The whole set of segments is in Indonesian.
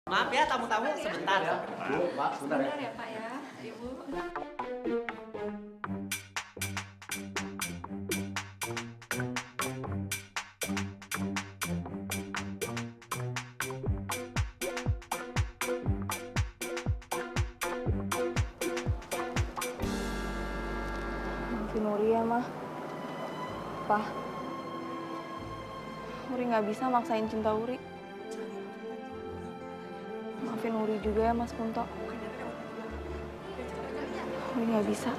Maaf ya tamu-tamu sebentar. Bu, Pak, sebentar ya. Sebentar ya Pak ya, Ibu. Maafin Uri ya, Mah. Pak, Uri nggak bisa maksain cinta Uri. Maafin Uri juga ya, Mas Kunto. Uri nggak bisa.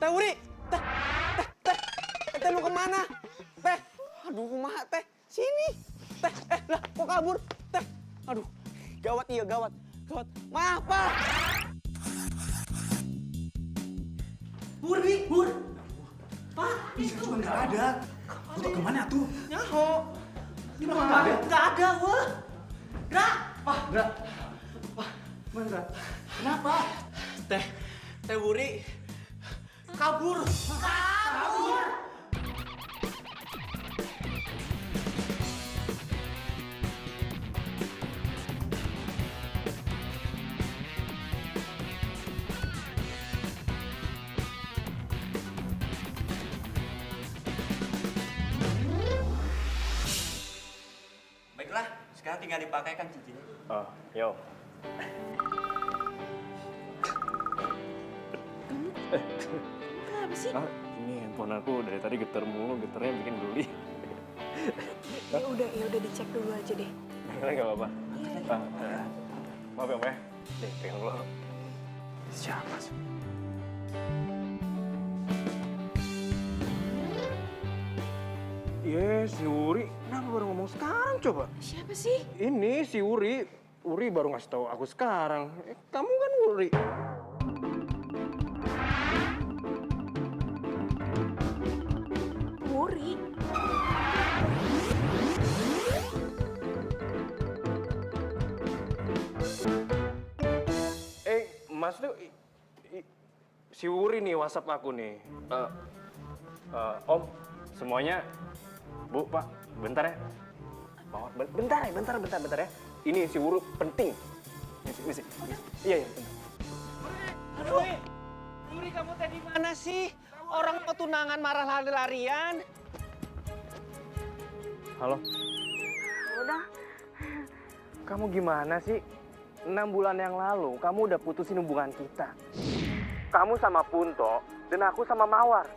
Teh Uri, teh mau kemana? Teh, aduh kumaha teh, sini. Teh, lah kok kabur? Teh, aduh, gawat iya gawat. Maaf Pak. Bur. Pak, itu Nggak ada. Untuk kemana tuh? Nyaho. nggak ada, wah. Drak. Nggak. Mana? Kenapa? Teh Uri kabur. Baiklah, sekarang tinggal dipakaikan cincinnya. Oh, yo. Kenapa sih? Ini handphone aku dari tadi getar mulu, getarnya bikin geli. Ya udah dicek dulu aja deh. Nggak apa-apa. Maaf ya, Mbak. Nih, pegang dulu. Siapa sih? Si Uri. Kenapa baru ngomong sekarang coba? Siapa sih? Ini si Uri. Uri baru ngasih tahu aku sekarang. Kamu kan Uri. Uri. Mas tuh si Uri nih WhatsApp aku nih. Om, semuanya, Bu, Pak, bentar ya. Bentar ya. Ini si Uri penting. Misi. Iya, bentar. Aduh. Uri kamu teh di mana sih? Orang mau tunangan marah lari-larian. Halo. Udah. Kamu gimana sih? 6 bulan yang lalu, kamu udah putusin hubungan kita. Kamu sama Punto, dan aku sama Mawar.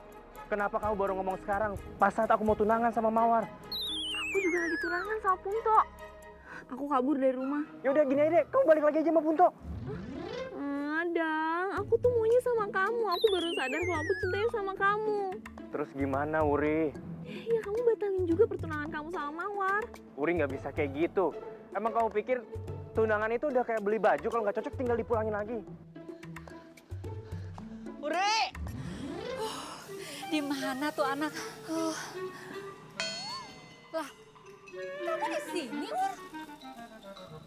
Kenapa kamu baru ngomong sekarang, pas saat aku mau tunangan sama Mawar? Aku juga lagi tunangan sama Punto. Aku kabur dari rumah. Yaudah gini aja deh, kamu balik lagi aja sama Punto. Adang, aku tuh maunya sama kamu. Aku baru sadar kalau aku cintanya sama kamu. Terus gimana, Uri? Ya kamu batalin juga pertunangan kamu sama Mawar. Uri nggak bisa kayak gitu. Emang kamu pikir tunangan itu udah kayak beli baju, kalau nggak cocok tinggal dipulangin lagi? Uri! Di mana tuh anak? Lah, kamu di sini, Ur?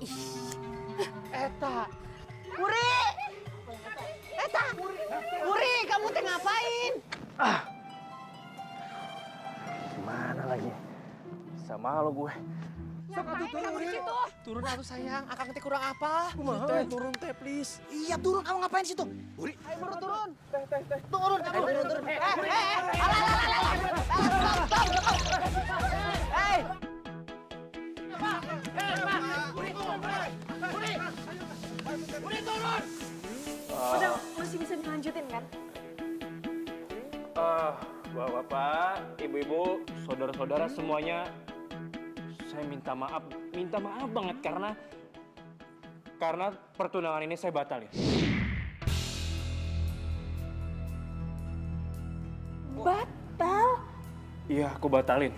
Ih, Eta. Uri! Eta! Uri, kamu teh ngapain? Gimana lagi? Sama lo gue. Ngapain kamu di situ? Turun atuh sayang, akang teh kurang apa? Teh, turun teh, please. Iya turun, kamu ngapain situ? Uri, ayo turun. Turun kamu. Turun. Udah, masih bisa dilanjutin kan? Bapak, ibu-ibu, saudara-saudara semuanya, saya minta maaf banget karena pertunangan ini saya batalin. Batal? Iya, aku batalin.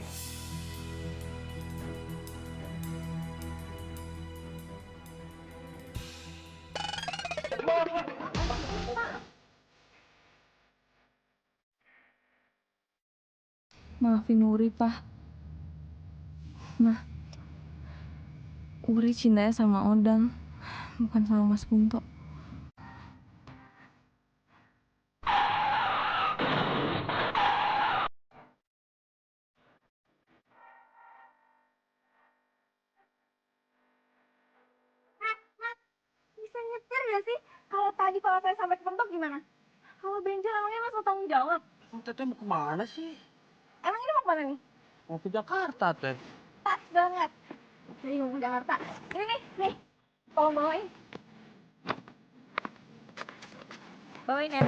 Maafin Uri, Pak. Nah, Uri cintanya sama Odang, bukan sama Mas Kunto. nyetir gak sih? Kalau tadi kalau saya sampai kepentok gimana? Kalau benjol emangnya mas mau tanggung jawab? Teteh mau kemana sih? Emang ini mau kemana nih? Mau ke Jakarta, Teh. Pas banget. Jadi mau ke Jakarta. Ini nih. Tolong bawain. Bawain ya.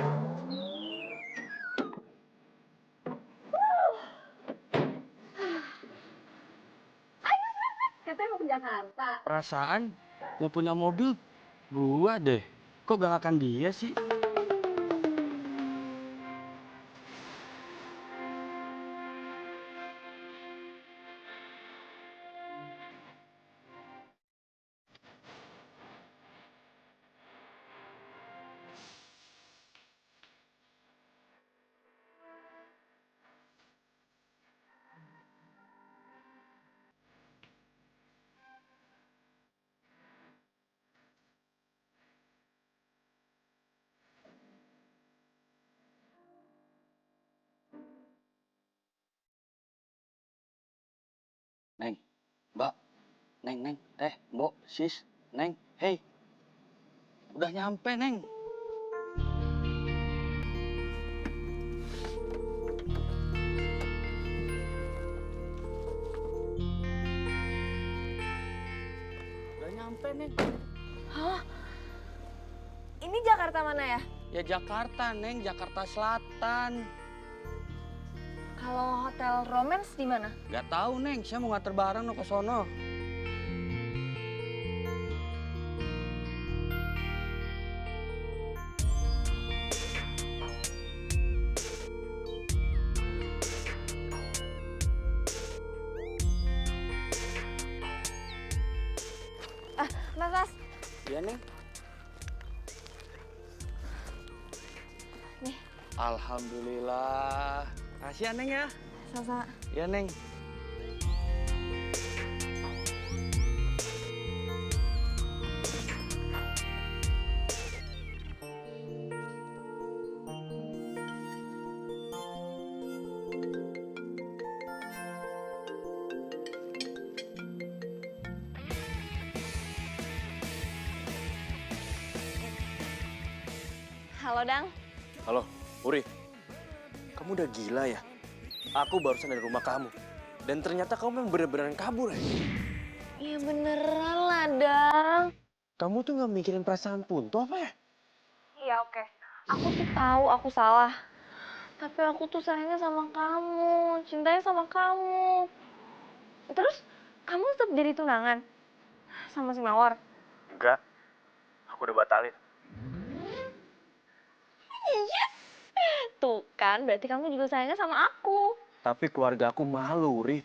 Katanya mau ke Jakarta. Perasaan yang punya mobil gua deh. Kok gak akan dia sih? Neng, Mbak, Neng, Teh, Mbok, Sis, Neng, hey, udah nyampe, Neng. Udah nyampe, Neng. Hah? Ini Jakarta mana ya? Ya Jakarta, Neng, Jakarta Selatan. Kalau hotel romance di mana? Gak tahu, Neng, saya mau nganter barang no ke sono. Mas. Iya, Neng. Nih. Alhamdulillah. Kasih ya, Neng ya. Sama-sama. Ya, Neng. Halo, Dang. Halo, Uri. Kamu udah gila ya? Aku barusan dari rumah kamu. Dan ternyata kamu memang bener-beneran kabur ya? Iya beneran lah, Dang. Kamu tuh gak mikirin perasaan Punto apa ya? Iya, oke. Aku tuh tahu aku salah. Tapi aku tuh sayangnya sama kamu, cintanya sama kamu. Terus, kamu tetap jadi tunangan sama si Mawar? Enggak. Aku udah batalin. Iya. Tuh kan, berarti kamu juga sayangnya sama aku. Tapi keluarga aku malu, Uri.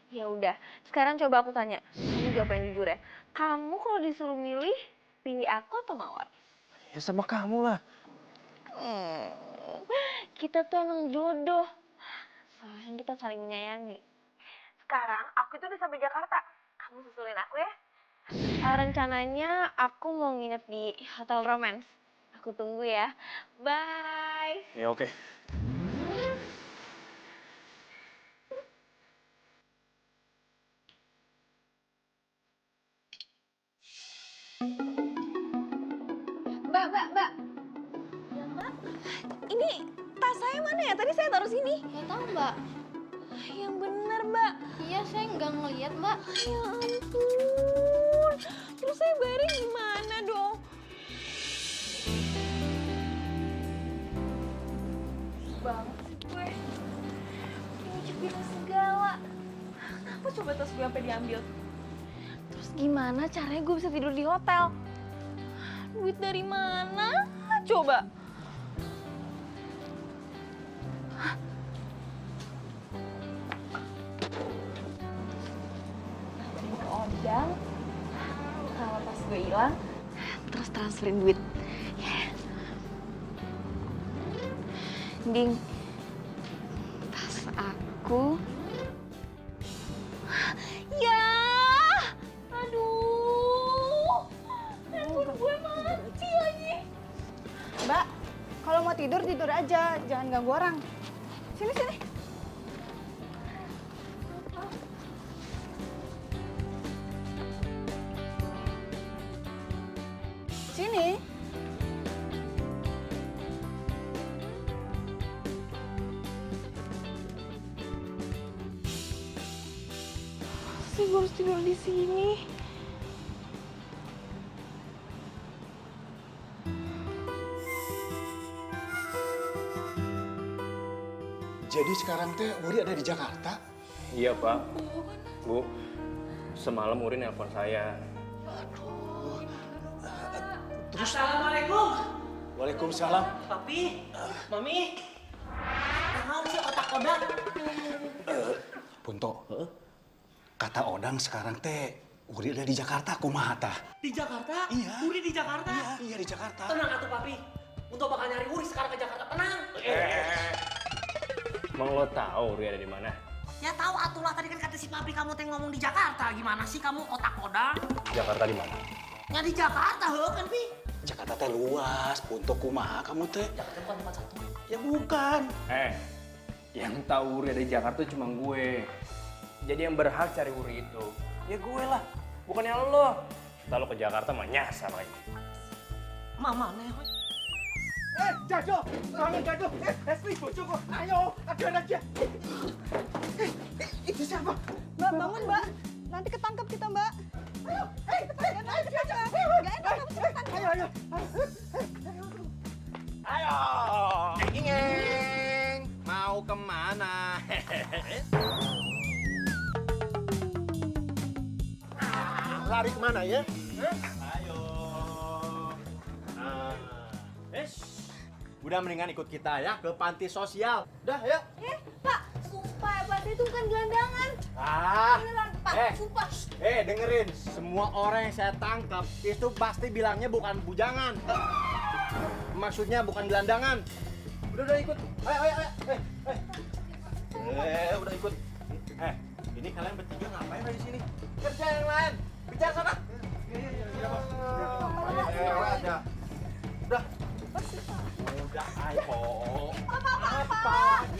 Ya udah, sekarang coba aku tanya. Kamu jawab yang jujur ya. Kamu kalau disuruh milih, pilih aku atau Mawar? Ya sama kamu lah. Kita tuh emang jodoh. Soalnya kita saling menyayangi. Sekarang aku itu udah sampai Jakarta. Kamu susulin aku ya. Rencananya aku mau nginep di Hotel Romance. Aku tunggu ya. Bye. Ya oke. Mbak. Ya, Mbak. Ini tas saya mana ya? Tadi saya taruh sini. Gak tahu Mbak. Yang bener, Mbak. Iya saya nggak ngeliat Mbak. Ya ampun. Terus saya bayarnya gimana dong? Banget sih gue. Nyucuk segala. Kenapa coba tas gue sampai diambil? Terus gimana caranya gue bisa tidur di hotel? Duit dari mana? Coba. Odang, kalau tas gue hilang, terus transferin duit. Yeah. Ding, tas aku. Ya, aduh, handphone gue mati lagi. Mbak, kalau mau tidur aja, jangan ganggu orang. Sini. sih gue harus tidur di sini? Jadi sekarang teh Wuri ada di Jakarta? Iya, Pak. Bu, semalam Uri nelpon saya. Assalamualaikum. Waalaikumsalam. Papi, Mami. Naon sih otak kodak? Punto, kata Odang sekarang teh Wuri ada di Jakarta, kumaha tah? Di Jakarta? Iya. Uri di Jakarta? Iya di Jakarta. Tenang atuh Papi. Untuk bakal nyari Uri sekarang ke Jakarta. Tenang. Emang lo tahu Uri ada di mana? Ya tahu atuh lah, tadi kan kata si Papi kamu teh ngomong di Jakarta. Gimana sih kamu otak kodak? Jakarta di mana? Ya di Jakarta heuh kan Pi. Jakarta teh luas, Punto kumaha kamu teh? Jakarta bukan tempat satu. Ya bukan. Yang tahu Uri ada di Jakarta cuma gue. Jadi yang berhak cari Uri itu, ya gue lah, bukannya lo. Kalau ke Jakarta mah nyasar lagi. Mama nih. Jado, bangun Jado. Esli, bojoku. Ayo, ada aja. Itu siapa? Mbak, bangun mbak. Nanti ketangkep kita mbak. Ayo, ketangkep. Gak enak kamu cepetan. Ayo. Ayo, ngeng, mau kemana? Lari kemana ya? Ayo. Udah mendingan ikut kita ya ke panti sosial. Dah ya. Pak, sumpah Pak, itu bukan gelandangan. Beneran, Pak, sumpah. Dengerin. Semua orang yang saya tangkap itu pasti bilangnya bukan bujangan. Maksudnya bukan gelandangan. Udah ikut. Ayo. Udah ikut. Ini kalian bertiga ngapain di sini? Kerja yang lain. Bicara sana. Iya, Bos. Udah. Udah, ayo.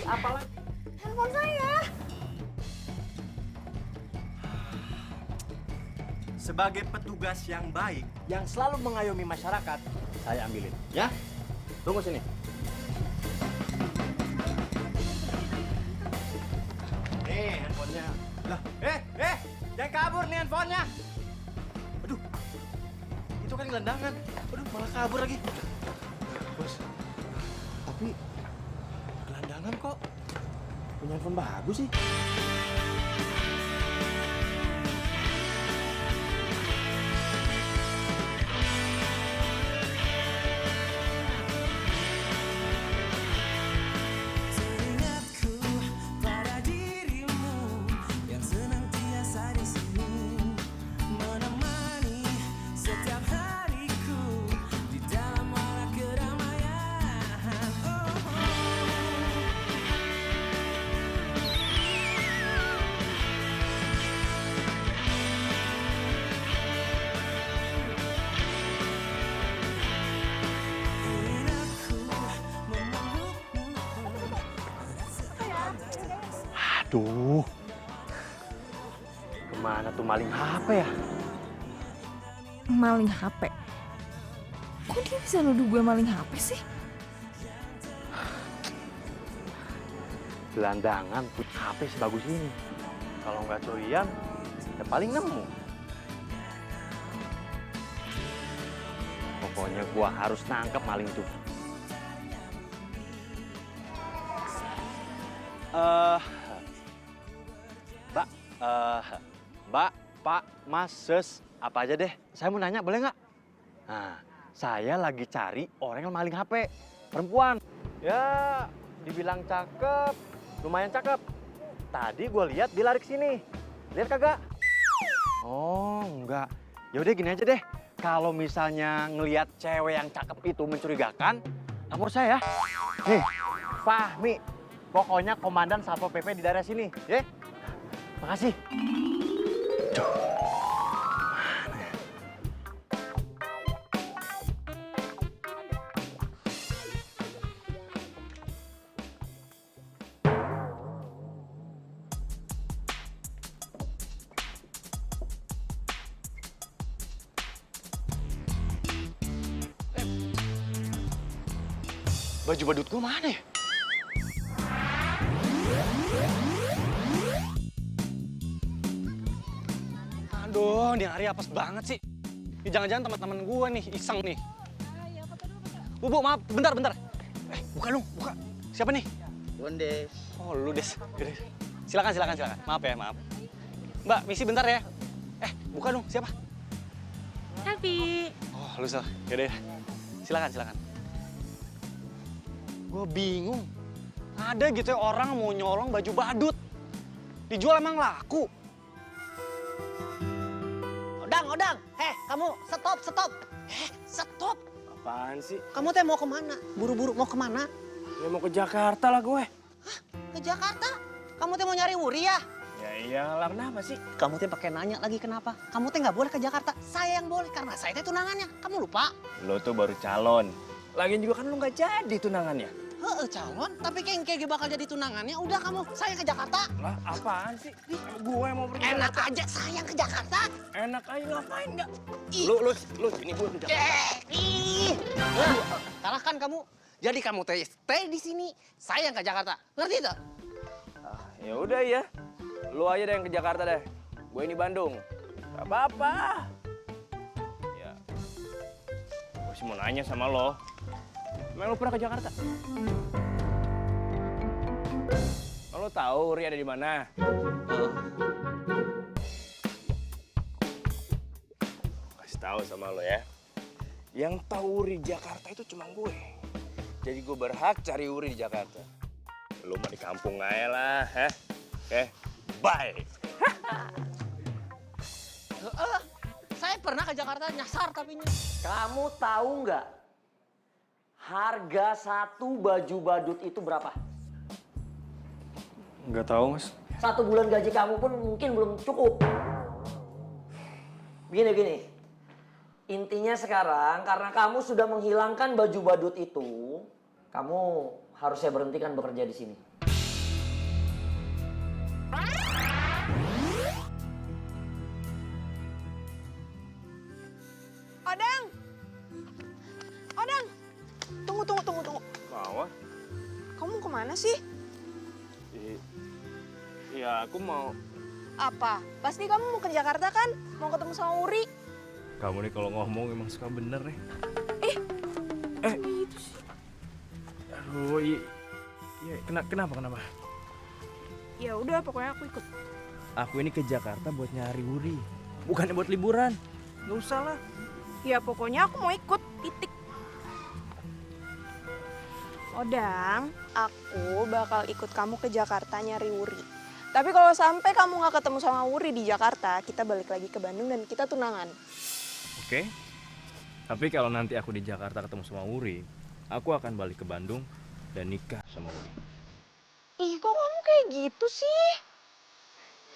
Apa lagi? Handphone saya. Sebagai petugas yang baik, yang selalu mengayomi masyarakat, saya ambilin. Ya? Tunggu sini. Nih handphonenya. Lah, jangan kabur nih handphonenya. Aduh, itu kan gelandangan. Aduh, malah kabur lagi. Bos, tapi gelandangan kok punya handphone bagus sih. Aduh, kemana tuh maling HP ya? Maling HP? Kok dia bisa nuduh gue maling HP sih? Gelandangan punya HP sebagus ini. Kalau nggak curian, ya paling nemu. Pokoknya gua harus nangkep maling itu. Mbak, Pak, Mas, Sus, apa aja deh. Saya mau nanya, boleh nggak? Nah, saya lagi cari orang yang maling HP. Perempuan. Ya, dibilang cakep, lumayan cakep. Tadi gue lihat dia lari ke sini. Lihat kagak? Oh, enggak. Yaudah gini aja deh. Kalau misalnya ngelihat cewek yang cakep itu mencurigakan, lapor saya. Nih, Fahmi. Pokoknya komandan Satpol PP di daerah sini, ya. Makasih. Baju badut gue mana ya? Aduh, ini hari apes banget sih. Ini jangan-jangan teman-teman gue nih, iseng nih. Bu, maaf, bentar. Buka dong, buka. Siapa nih? Bondes. Oh, lu Des. Yaudah. Silakan. Maaf ya, maaf. Mbak, misi bentar ya. Buka dong, siapa? Selfie. Oh, lu salah. Yaudah. Silakan. Gue bingung. Ada gitu ya orang mau nyolong baju badut. Dijual emang laku. Odang. Kamu stop. Stop. Apaan sih? Kamu teh mau kemana? Buru-buru mau kemana? Ya mau ke Jakarta lah gue. Ke Jakarta? Kamu teh mau nyari Wuri ya? Ya iyalah, kenapa sih? Kamu teh pakai nanya lagi kenapa? Kamu teh nggak boleh ke Jakarta. Saya yang boleh karena saya teh tunangannya. Kamu lupa? Lo tuh baru calon. Lagian juga kan lo nggak jadi tunangannya. Calon, tapi kengke bakal jadi tunangannya. Udah kamu, saya ke Jakarta. Lah apaan sih? Gue mau pergi. Enak aja saya ke Jakarta. Enak aja, ngapain nggak? Ih. Lu sini gue ke Jakarta. Salah kan kamu? Jadi kamu stay di sini, saya yang ke Jakarta. Ngerti tak? Ya udah ya. Lu aja deh yang ke Jakarta deh. Gue ini Bandung. Gak apa-apa. Ya. Gue sih mau nanya sama lo. Emang lo pernah ke Jakarta? Lo tahu Uri ada di mana? Kasih tahu sama lo ya. Yang tahu Uri Jakarta itu cuma gue. Jadi gue berhak cari Uri di Jakarta. Lo mah di kampung aja lah, Oke, bye. Saya pernah ke Jakarta nyasar tapi Kamu tahu nggak harga satu baju badut itu berapa? Nggak tahu, Mas. 1 bulan gaji kamu pun mungkin belum cukup. Begini. Intinya sekarang karena kamu sudah menghilangkan baju badut itu, kamu harus saya berhentikan bekerja di sini. Odang! Tunggu. Mau? Kamu kemana sih? Iya, aku mau. Apa? Pasti kamu mau ke Jakarta kan? Mau ketemu sama Wuri? Kamu nih kalau ngomong emang suka bener nih. Gitu sih. Aduh, iya, kenapa? Ya udah, pokoknya aku ikut. Aku ini ke Jakarta buat nyari Wuri, bukannya buat liburan. Nggak usah lah. Ya pokoknya aku mau ikut, titik. Odang, aku bakal ikut kamu ke Jakarta nyari Wuri. Tapi kalau sampai kamu nggak ketemu sama Wuri di Jakarta, kita balik lagi ke Bandung dan kita tunangan. Oke. Tapi kalau nanti aku di Jakarta ketemu sama Wuri, aku akan balik ke Bandung dan nikah sama Wuri. Ih, kok kamu kayak gitu sih?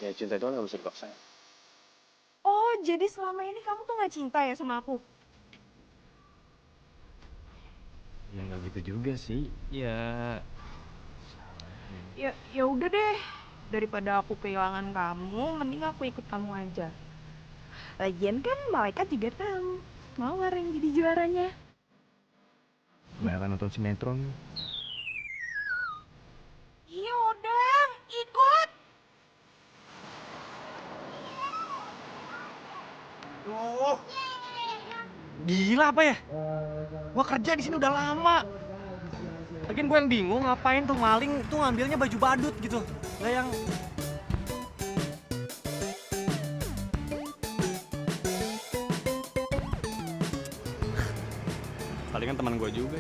Ya cinta itu kan nggak bisa dipaksa. Oh, jadi selama ini kamu tuh nggak cinta ya sama aku? Ya nggak gitu juga sih. Ya. Ya udah deh. Daripada aku kehilangan kamu, mending aku ikut kamu aja. Lagian kan malaikat juga tahu Mawar yang jadi juaranya. Kebanyakan nonton sinetron. Iya, Odang, ikut. Gila apa ya? Gua kerja di sini udah lama. Lagian gue yang bingung ngapain tuh maling tuh ngambilnya baju badut gitu. Lah yang palingan teman gue juga.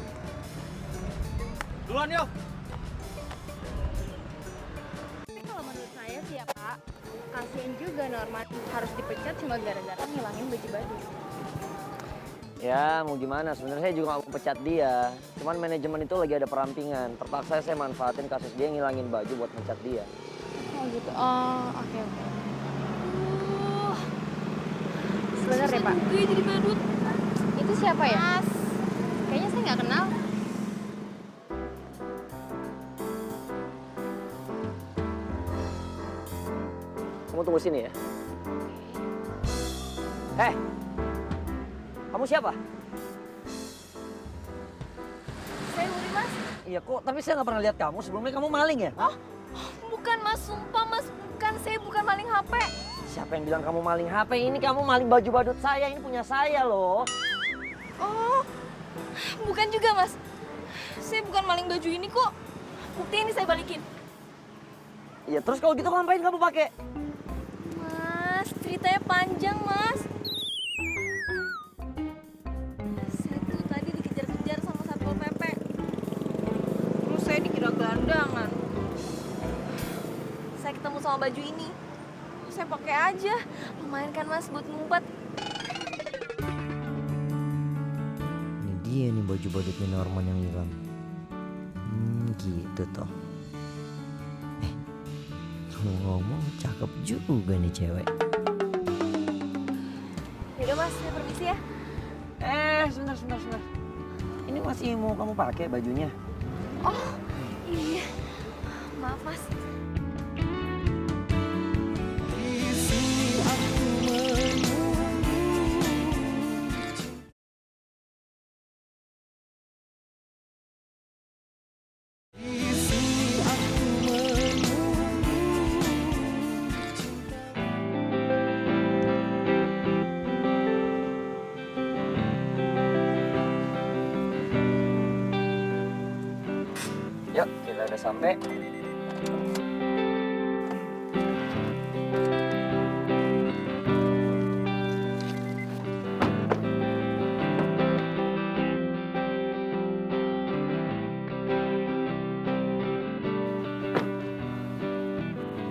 Duluan yuk. Tapi kalau menurut saya sih ya Kak, kasian juga Norman harus dipecat cuma gara-gara ngilangin baju badut. Ya mau gimana, sebenarnya saya juga nggak mau pecat dia. Cuman manajemen itu lagi ada perampingan. Terpaksa saya manfaatin kasus dia ngilangin baju buat pecat dia. Oh gitu, oke. Sebentar deh Pak. Gue jadi badut. Itu siapa ya? Mas. Kayaknya saya nggak kenal. Kamu tunggu sini ya. Kamu siapa? Saya Wuri Mas. Iya kok, tapi saya nggak pernah lihat kamu. Sebelumnya kamu maling ya? Bukan bukan mas, sumpah mas, bukan, saya bukan maling HP. Siapa yang bilang kamu maling HP? Ini kamu maling baju badut saya, ini punya saya loh. Oh, bukan juga mas. Saya bukan maling baju ini kok. Bukti ini saya balikin. Ya terus kalau gitu ngapain kamu pakai? Mas, ceritanya panjang mas. Saya tuh tadi dikejar-kejar sama Satpol PP. Terus saya dikira gelandangan. Saya ketemu sama baju ini. Saya pakai aja. Lumayan kan mas buat ngumpet. Ini dia nih baju badutnya Norman yang hilang. Gitu toh. Ngomong cakep juga nih cewek. Yaudah mas, saya permisi ya. Sebentar. Ini masih mau kamu pakai bajunya? Oh, iya. Maaf mas. Yuk, kita udah sampai.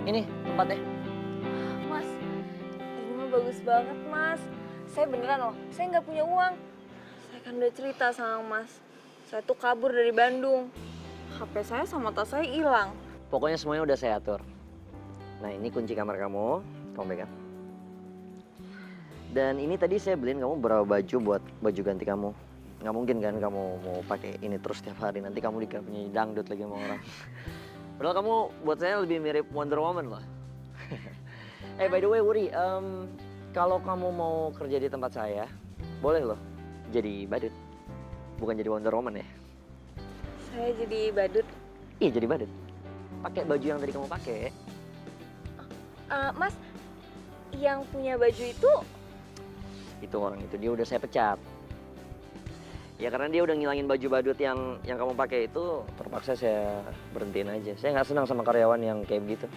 Ini tempatnya. Mas, ini mah bagus banget mas. Saya beneran loh, saya nggak punya uang. Saya kan udah cerita sama mas. Saya tuh kabur dari Bandung. HP saya sama tas saya hilang. Pokoknya semuanya udah saya atur. Nah ini kunci kamar kamu pegang. Dan ini tadi saya beliin kamu beberapa baju buat baju ganti kamu. Nggak mungkin kan kamu mau pakai ini terus setiap hari. Nanti kamu dikira penyanyi dangdut lagi sama orang. Padahal kamu buat saya lebih mirip Wonder Woman loh. By the way Wuri, kalau kamu mau kerja di tempat saya, boleh loh jadi badut. Bukan jadi Wonder Woman ya. Saya jadi badut. Iya jadi badut. Pakai baju yang tadi kamu pakai. Mas, yang punya baju itu Orang itu dia udah saya pecat. Ya karena dia udah ngilangin baju badut yang kamu pakai itu, terpaksa saya berhentiin aja. Saya nggak senang sama karyawan yang kayak gitu.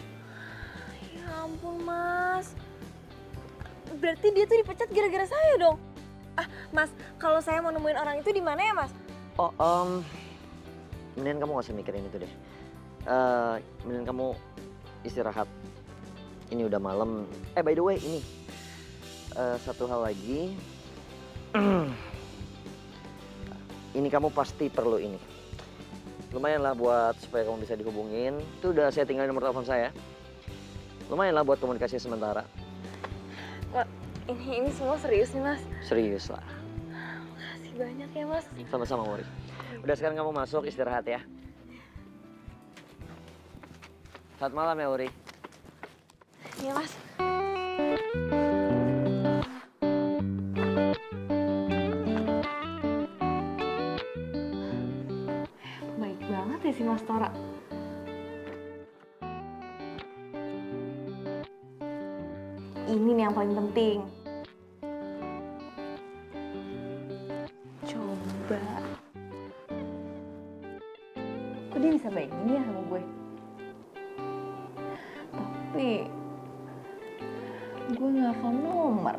Ya ampun mas. Berarti dia tuh dipecat gara-gara saya dong. Mas, kalau saya mau nemuin orang itu di mana ya mas? Oh, mendingan kamu gak usah mikirin itu deh. Mendingan kamu istirahat. Ini udah malam. By the way ini satu hal lagi. Ini kamu pasti perlu ini. Lumayan lah buat supaya kamu bisa dihubungin. Itu udah saya tinggalin nomor telepon saya. Lumayan lah buat komunikasi sementara. Wah, ini semua serius nih mas. Serius lah. Makasih banyak ya mas. Sama-sama Wuri. Udah sekarang kamu masuk istirahat ya. Selamat malam ya Wuri. Iya mas. Baik banget ya si Mas Tora. Ini nih yang paling penting. Coba. Kok dia bisa baik gini ya sama gue? Tapi gue nggak hafal nomor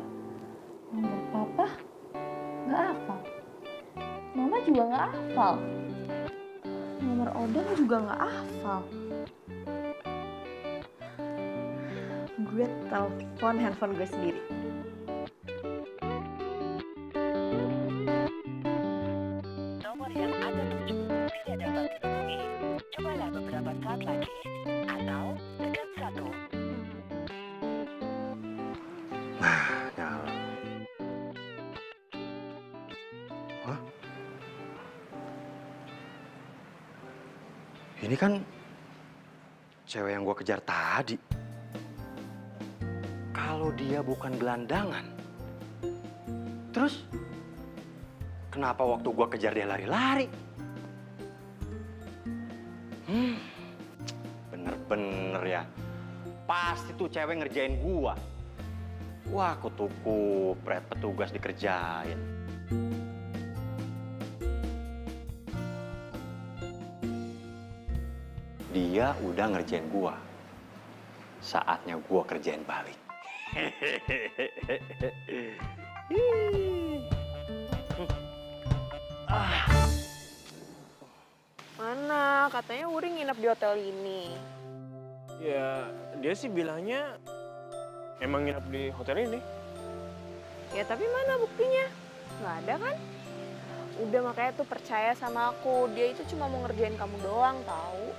papa nggak hafal, mama juga nggak hafal, nomor Odong juga nggak hafal. Gue telepon handphone gue sendiri. Nomor yang Anda tuju tidak dapat dihubungi. Cobalah beberapa saat lagi atau tekan 1. Nyala. Hah? Ini kan cewek yang gua kejar tadi. Kalau dia bukan gelandangan, terus kenapa waktu gua kejar dia lari-lari? Bener-bener ya. pasti tuh cewek ngerjain gua. Wah, aku tuh kupret petugas dikerjain. Dia udah ngerjain gua. Saatnya gua kerjain balik. Mana? Katanya Wuri nginep di hotel ini. Ya, dia sih bilangnya emang nginep di hotel ini. Ya tapi mana buktinya? Nggak ada kan? Udah makanya tuh percaya sama aku. Dia itu cuma mau ngerjain kamu doang tahu.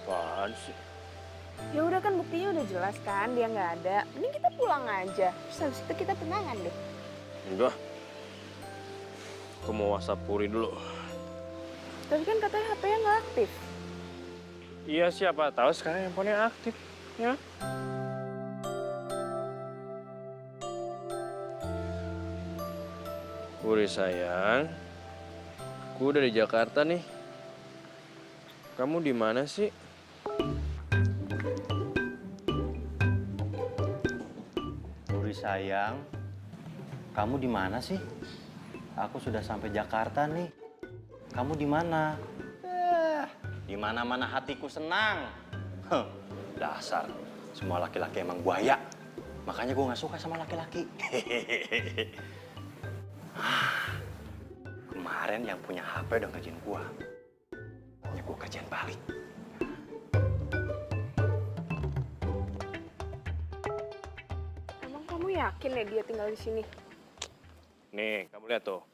Apaan sih? Ya udah kan buktinya udah jelas kan dia nggak ada. Mending kita pulang aja. Terus habis itu kita tenangan deh. Enggak. Aku mau WhatsApp Puri dulu. Tapi kan katanya HP-nya nggak aktif. Iya, siapa tahu sekarang handphonenya aktif, ya. Puri sayang, aku udah di Jakarta nih. Kamu di mana sih? Puri sayang, kamu di mana sih? Aku sudah sampai Jakarta nih. Kamu di mana? Di mana-mana hatiku senang. Huh, dasar, semua laki-laki emang buaya. Makanya gue nggak suka sama laki-laki. Kemarin yang punya HP udah ngerjain gue. Ya gue kerjain balik. Emang kamu yakin ya dia tinggal di sini? Nih, kamu lihat tuh.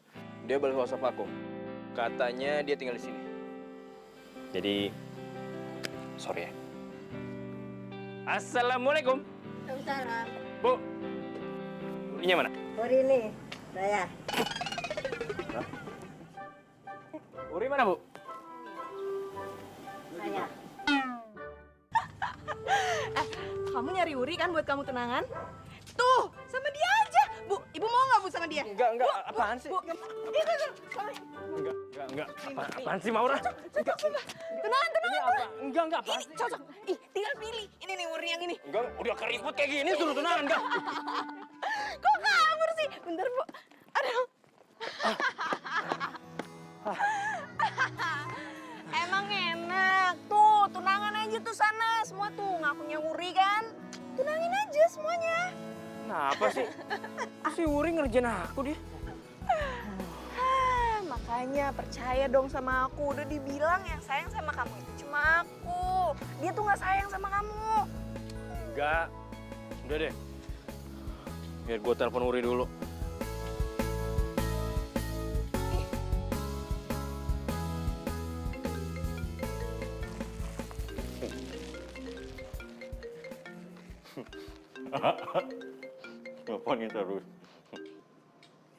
Dia balas WhatsApp aku. Katanya dia tinggal di sini. Jadi, sorry ya. Assalamualaikum. Waalaikumsalam. Bu, Purinya mana? Puri nih, saya. Puri mana, Bu? Saya. Kamu nyari Wuri kan buat kamu tenangan? Tuh, sama dia aja. Bu, ibu mau nggak bu sama dia? Enggak, apaan sih? Bu, Enggak. Apaan sih, Maura? tenangan. Enggak, apaan sih? Cocok. Ih, tinggal pilih. Ini nih Wuri yang ini. Enggak, udah keribut kayak gini suruh tunangan, enggak? Kok kabur sih? Bentar, Bu. Aduh. Emang enak. Tuh, tunangan aja tuh sana. Semua tuh ngakunya Wuri kan. Tunangin aja semuanya. Kenapa sih? Si Wuri ngerjain aku dia. Makanya percaya dong sama aku. Udah dibilang yang sayang sama kamu itu cuma aku. Dia tuh nggak sayang sama kamu. Enggak. Udah deh. Biar gue telepon Wuri dulu. Teleponin terus.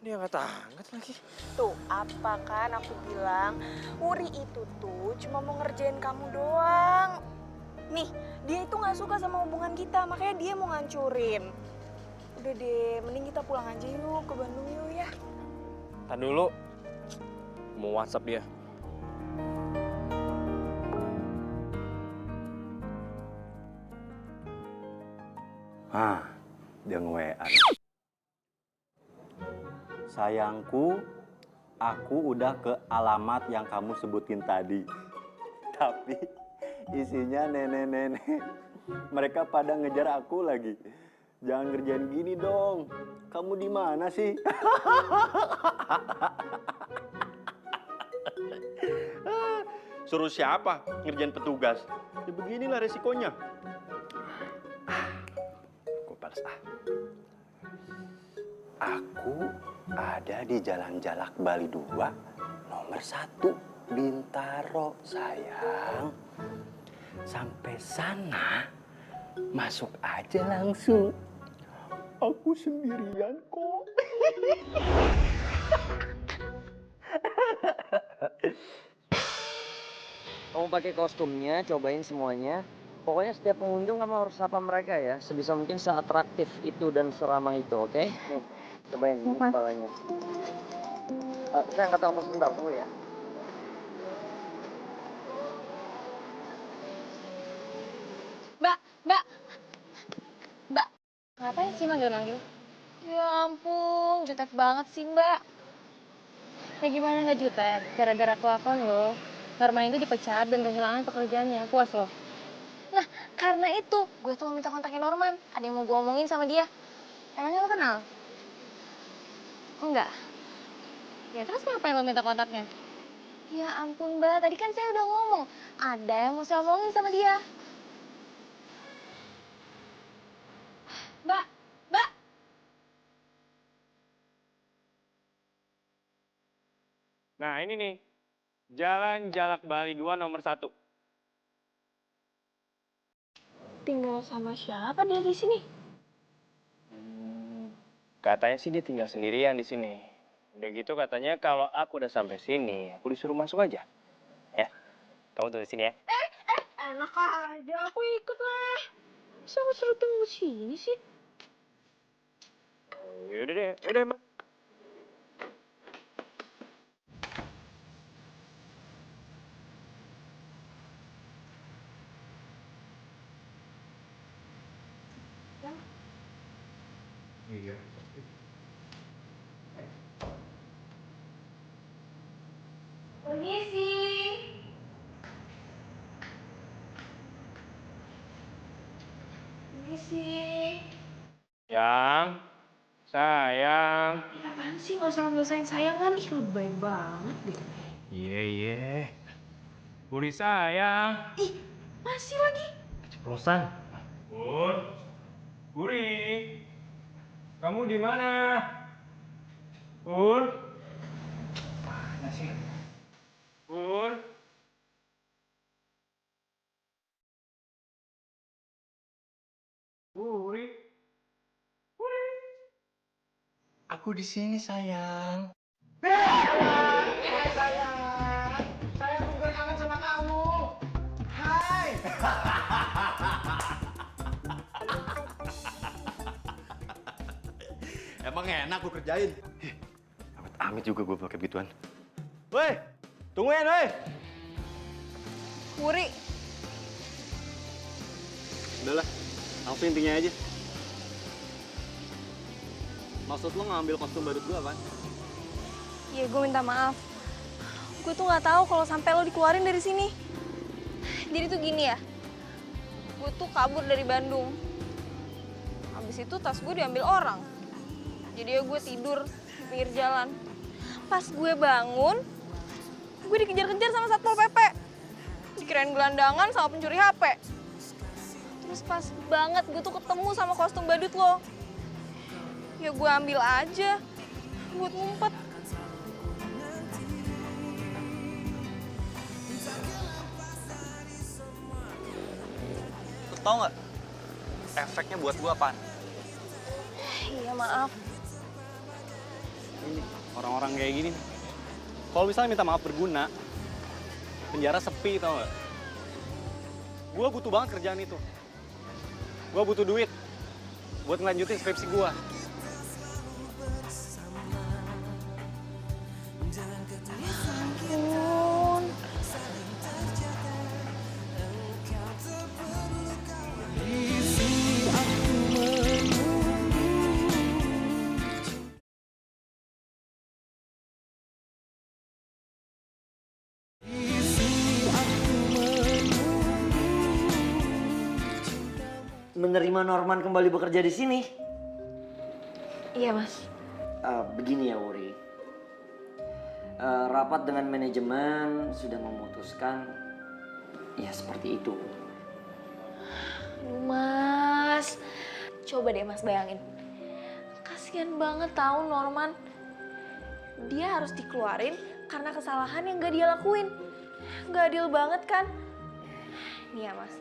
Dia angkat lagi. Tuh, apa kan aku bilang, Wuri itu tuh cuma mau ngerjain kamu doang. Nih, dia itu nggak suka sama hubungan kita, makanya dia mau ngancurin. Udah deh, mending kita pulang aja yuk ke Bandung yuk ya. Tahan dulu. Mau WhatsApp dia. Dia nge-WA. Sayangku, aku udah ke alamat yang kamu sebutin tadi. Tapi isinya nenek-nenek. Mereka pada ngejar aku lagi. Jangan ngerjain gini dong. Kamu di mana sih? Suruh siapa ngerjain petugas? Ya beginilah resikonya. Aku balas Aku ada di Jalan Jalak Bali 2, nomor 1, Bintaro, sayang. Sampai sana, masuk aja langsung. Aku sendirian kok. Kamu pakai kostumnya, cobain semuanya. Pokoknya setiap pengunjung kamu harus sapa mereka ya. Sebisa mungkin seatraktif itu dan seramah itu, oke? Nih, cobain kepalanya. Saya angkat telepon sebentar, tunggu ya. Mbak, sih manggil-manggil? Ya ampun, jutek banget sih mbak. Ya gimana nggak jutek? Gara-gara kelakuan lo, Norman itu dipecat dan kehilangan pekerjaannya. Puas lo? Nah, karena itu gue tuh mau minta kontaknya Norman. Ada yang mau gue omongin sama dia. Emangnya lo kenal? Enggak. Ya terus ngapain lo minta kontaknya? Ya ampun mbak, tadi kan saya udah ngomong. Ada yang mau saya omongin sama dia. Mbak, mbak. Nah ini nih, Jalan Jalak Bali 2 nomor 1. Tinggal sama siapa dia di sini? Katanya sih dia tinggal sendirian di sini. Udah gitu katanya kalau aku udah sampai sini, aku disuruh masuk aja. Ya, kamu tunggu di sini ya. Enak aja, aku ikut lah. Masa aku suruh tunggu sini sih? Yaudah deh, yaudah emang. Iya. Permisi. Permisi. Sayang. Apaan sih nggak usah ngerasain sayangan? Ih, lebay banget deh. Iya. Buri sayang. Ih, masih lagi. Keceplosan. Buri. Kamu di mana? Mana sih? Buri. Aku di sini sayang. Saya juga kangen sama kamu. Hai. Emang enak gue kerjain. Amit juga gue pakai begituan. Woi, tungguin woi. Wuri, Udahlah, langsung intinya aja. Maksud lo ngambil kostum badut gue kan? ya gue minta maaf. Gue tuh nggak tahu kalau sampai lo dikeluarin dari sini. Jadi tuh gini ya, gue tuh kabur dari Bandung. Habis itu tas gue diambil orang. Jadi ya gue tidur di pinggir jalan. Pas gue bangun, gue dikejar-kejar sama Satpol PP. Dikirain gelandangan sama pencuri HP. Terus pas banget gue tuh ketemu sama kostum badut lo. Ya gue ambil aja buat ngumpet. Lo tau nggak efeknya buat gue apaan? Iya maaf. Ini orang-orang kayak gini. Kalau misalnya minta maaf berguna, penjara sepi tau nggak? Gue butuh banget kerjaan itu. Gue butuh duit buat ngelanjutin skripsi gue. Ampun. Menerima Norman kembali bekerja di sini. Iya mas. Begini ya Wuri. Rapat dengan manajemen sudah memutuskan ya seperti itu. Aduh mas, coba deh mas bayangin. Kasian banget tahu Norman. Dia harus dikeluarin karena kesalahan yang gak dia lakuin. Gak adil banget kan? Nih ya mas,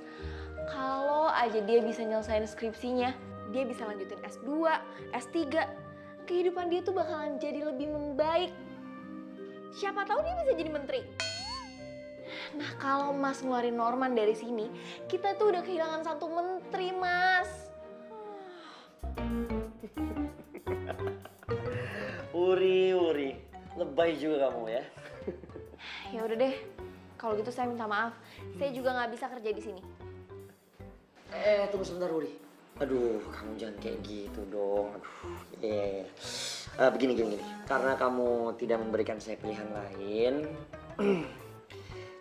kalau aja dia bisa nyelesain skripsinya, dia bisa lanjutin S2, S3. Kehidupan dia tuh bakalan jadi lebih membaik. Siapa tahu dia bisa jadi menteri. Nah kalau mas ngeluarin Norman dari sini, kita tuh udah kehilangan satu menteri mas. Wuri, lebay juga kamu ya. Ya udah deh, kalau gitu saya minta maaf. Saya juga nggak bisa kerja di sini. Tunggu sebentar Wuri. Aduh, kamu jangan kayak gitu dong. Aduh, begini. Karena kamu tidak memberikan saya pilihan lain,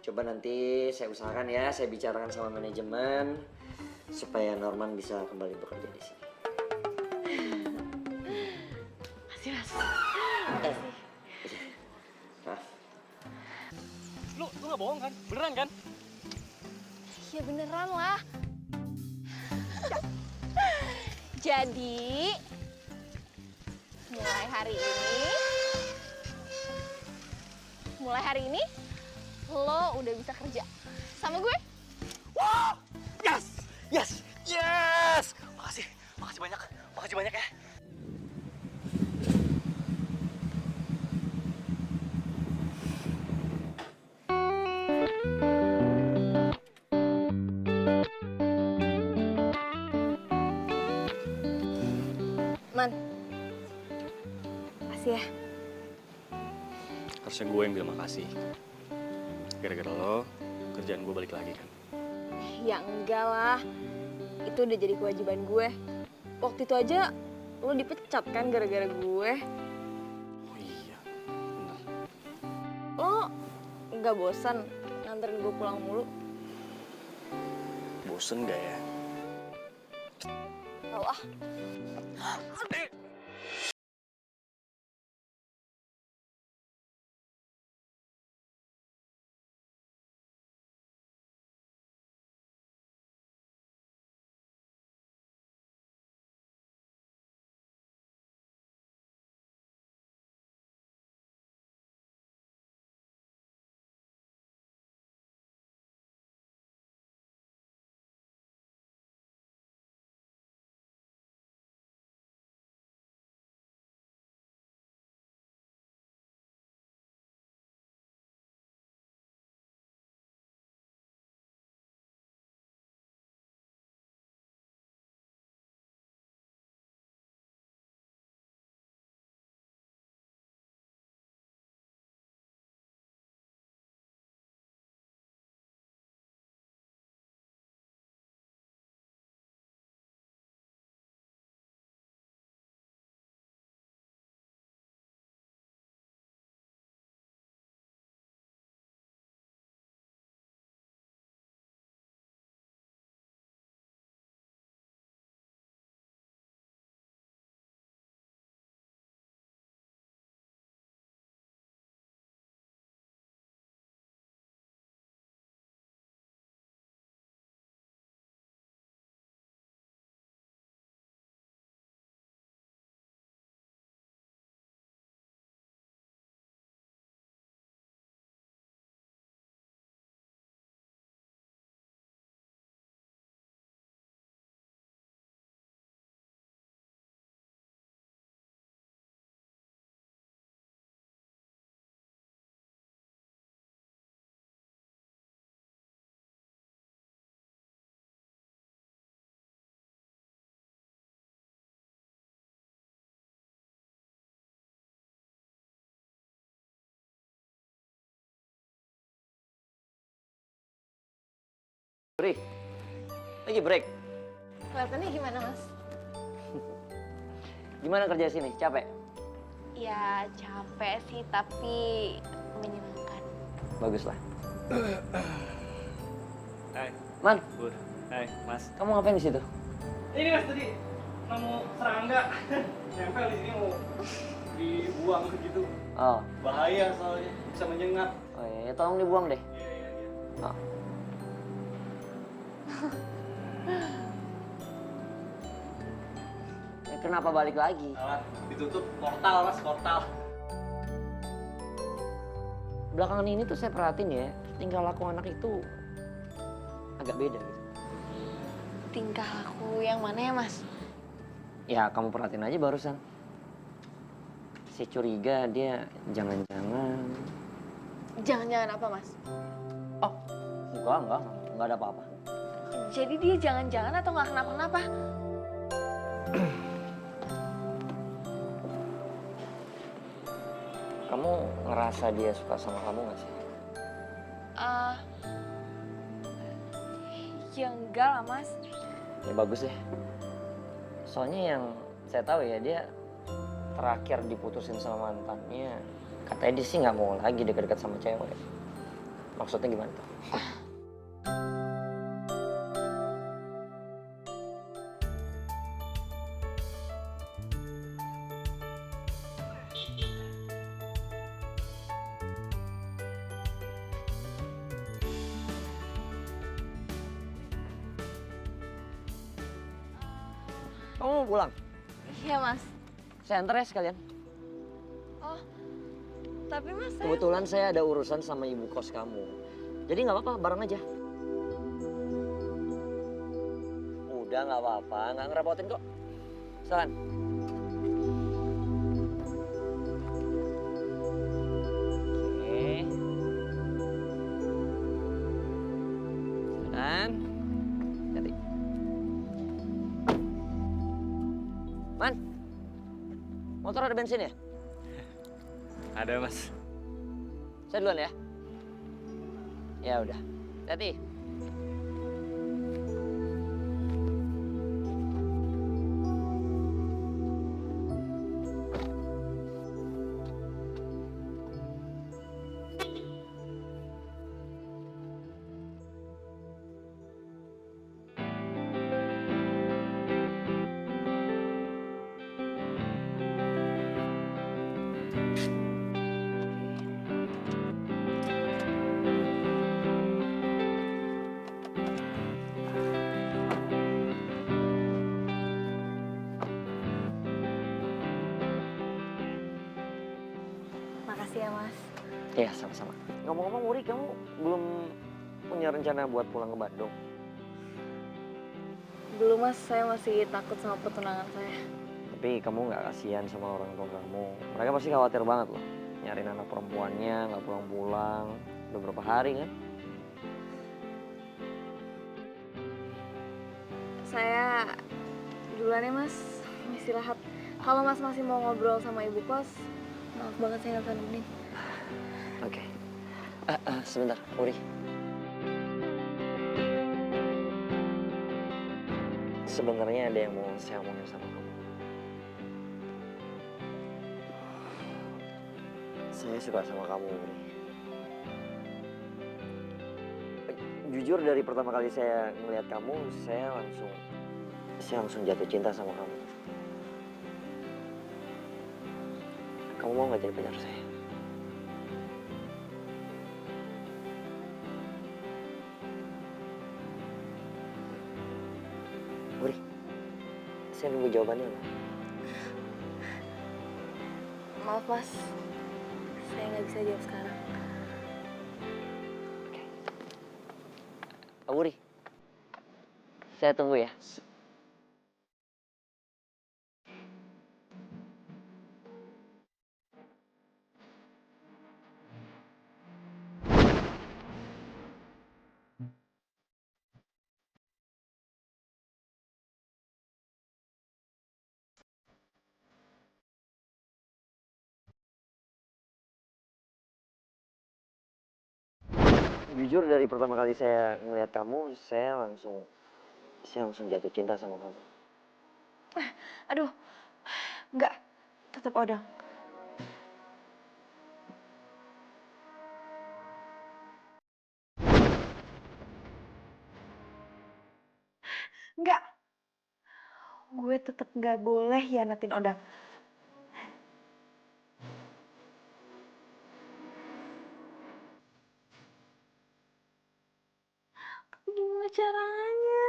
coba nanti saya usahakan ya, saya bicarakan sama manajemen supaya Norman bisa kembali bekerja di sini. Makasih, Mas. Maaf. Lu gak bohong kan? Beneran kan? Ya beneran lah. Jadi, mulai hari ini, lo udah bisa kerja sama gue. Wah! Yes! Makasih banyak ya. Man, makasih ya. Harusnya gue yang bilang makasih. Gara-gara lo, kerjaan gue balik lagi kan. Ya enggak lah, itu udah jadi kewajiban gue. Waktu itu aja lo dipecat kan gara-gara gue. Oh iya, bener. Lo nggak bosan nganterin gue pulang mulu? Bosen gak ya? Tau ah. Break. Lagi break. Kelihatannya gimana, Mas? Gimana kerja sini? Capek? Ya capek sih, tapi menyenangkan. Bagus lah. Hai, Man, Bur. Hai, Mas. kamu ngapain di situ? Ini Mas tadi nemu serangga. Nempel di sini mau dibuang gitu. Oh, Bahaya soalnya, bisa menyengat. oh iya, tolong dibuang deh. Iya. Oh. Kenapa balik lagi? Alat ditutup portal, Mas, portal. Belakangan ini tuh saya perhatiin ya, tingkah laku anak itu agak beda gitu. Tingkah laku yang mana ya, Mas? Ya kamu perhatiin aja barusan. Saya curiga dia jangan-jangan... Jangan-jangan apa, Mas? Oh, enggak ada apa-apa. Jadi dia jangan-jangan atau nggak kenapa-kenapa? Kamu ngerasa dia suka sama kamu gak sih? Ya enggak lah, Mas. Ya bagus deh. Soalnya yang saya tahu ya, dia terakhir diputusin sama mantannya. Katanya dia sih nggak mau lagi deket-deket sama cewek. Maksudnya gimana tuh? Kamu mau pulang? Iya mas. Saya antar ya sekalian. Oh, tapi mas saya... Kebetulan saya ada urusan sama ibu kos kamu. Jadi nggak apa-apa, bareng aja. Udah nggak apa-apa, nggak ngerepotin kok. Silakan. Oke. Silakan. Hati. Man, motor ada bensin ya? Ada mas. Saya duluan ya. Ya udah. Hati. Makasih ya mas. Iya, sama-sama. Ngomong-ngomong, Wuri, kamu belum punya rencana buat pulang ke Bandung? Belum mas, saya masih takut sama pertunangan saya. Tapi kamu nggak kasihan sama orang tua kamu? Mereka pasti khawatir banget loh. Nyariin anak perempuannya, nggak pulang-pulang. Udah berapa hari kan? Saya duluan ya mas, istirahat. Kalau mas masih mau ngobrol sama ibu kos, maaf banget saya nggak bisa nemenin. Oke. Sebentar, Wuri. Sebenarnya ada yang mau saya omongin sama kamu. Saya suka sama kamu, Wuri. Jujur dari pertama kali saya ngeliat kamu, saya langsung jatuh cinta sama kamu. Kamu mau nggak jadi pacar saya? Wuri, saya nunggu jawabannya loh. Maaf mas, saya nggak bisa jawab sekarang. Wuri, saya tunggu ya. Jujur dari pertama kali saya ngeliat kamu, saya langsung jatuh cinta sama kamu. Aduh, enggak, tetap Odang. Enggak, gue tetap nggak boleh hianatin Odang. Gimana caranya?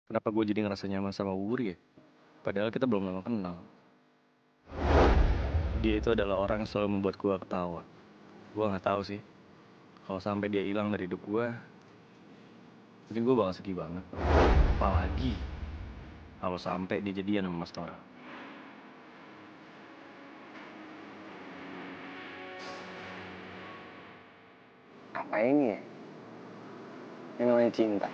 Kenapa gue jadi ngerasa nyaman sama Wuri ya? Padahal kita belum lama kenal. Dia itu adalah orang yang selalu membuat gue ketawa. Gue nggak tahu sih. Kalau sampai dia hilang dari hidup gue, mungkin gue bakal sedih banget. Apalagi kalau sampai dia jadian sama Mas Tora. Apa ini ya? Yang namanya cinta.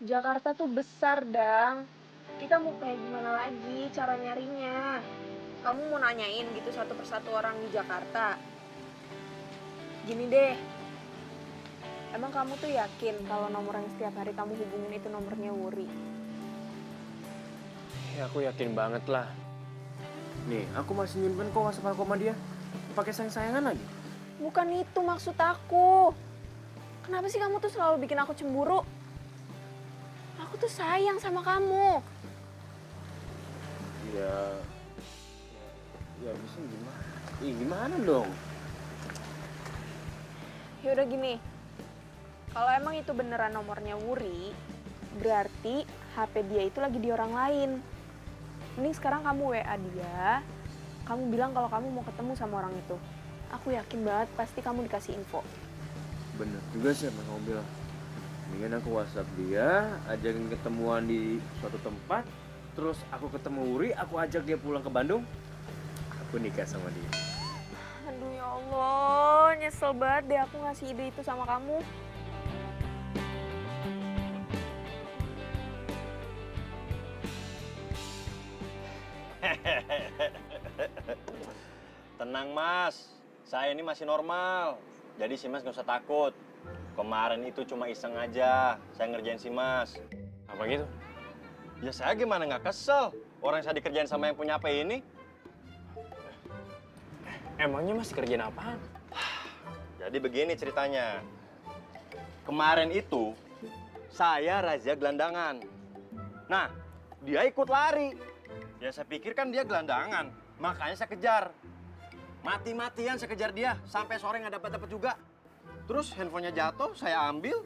Jakarta tuh besar, Dang. Kita mau kayak gimana lagi cara nyarinya? Kamu mau nanyain gitu satu persatu orang di Jakarta? Gini deh, emang kamu tuh yakin kalau nomor yang setiap hari kamu hubungin itu nomornya Wuri? Ya aku yakin banget lah. Nih, aku masih nyimpen kok WhatsApp aku sama dia. Pakai sayang-sayangan lagi. Bukan itu maksud aku. Kenapa sih kamu tuh selalu bikin aku cemburu? Aku tuh sayang sama kamu. Ya bisa gimana? Gimana dong? Ya udah gini. Kalau emang itu beneran nomornya Wuri, berarti HP dia itu lagi di orang lain. Mending sekarang kamu WA dia, kamu bilang kalau kamu mau ketemu sama orang itu. Aku yakin banget pasti kamu dikasih info. Bener juga sih emang kamu bilang. Mendingan aku WhatsApp dia, ajakin ketemuan di suatu tempat, terus aku ketemu Wuri, aku ajak dia pulang ke Bandung, aku nikah sama dia. Aduh ya Allah, nyesel banget deh aku ngasih ide itu sama kamu. Tenang Mas, saya ini masih normal. Jadi si Mas nggak usah takut. Kemarin itu cuma iseng aja, saya ngerjain si Mas. Apa gitu? Ya saya gimana nggak kesel? Orang saya dikerjain sama yang punya HP ini. Emangnya masih kerjaan apaan? Jadi begini ceritanya. Kemarin itu saya razia gelandangan. Nah, dia ikut lari. Ya saya pikir kan dia gelandangan, makanya saya kejar. Mati-matian saya kejar dia, sampai sore nggak dapat juga. Terus handphonenya jatuh, saya ambil.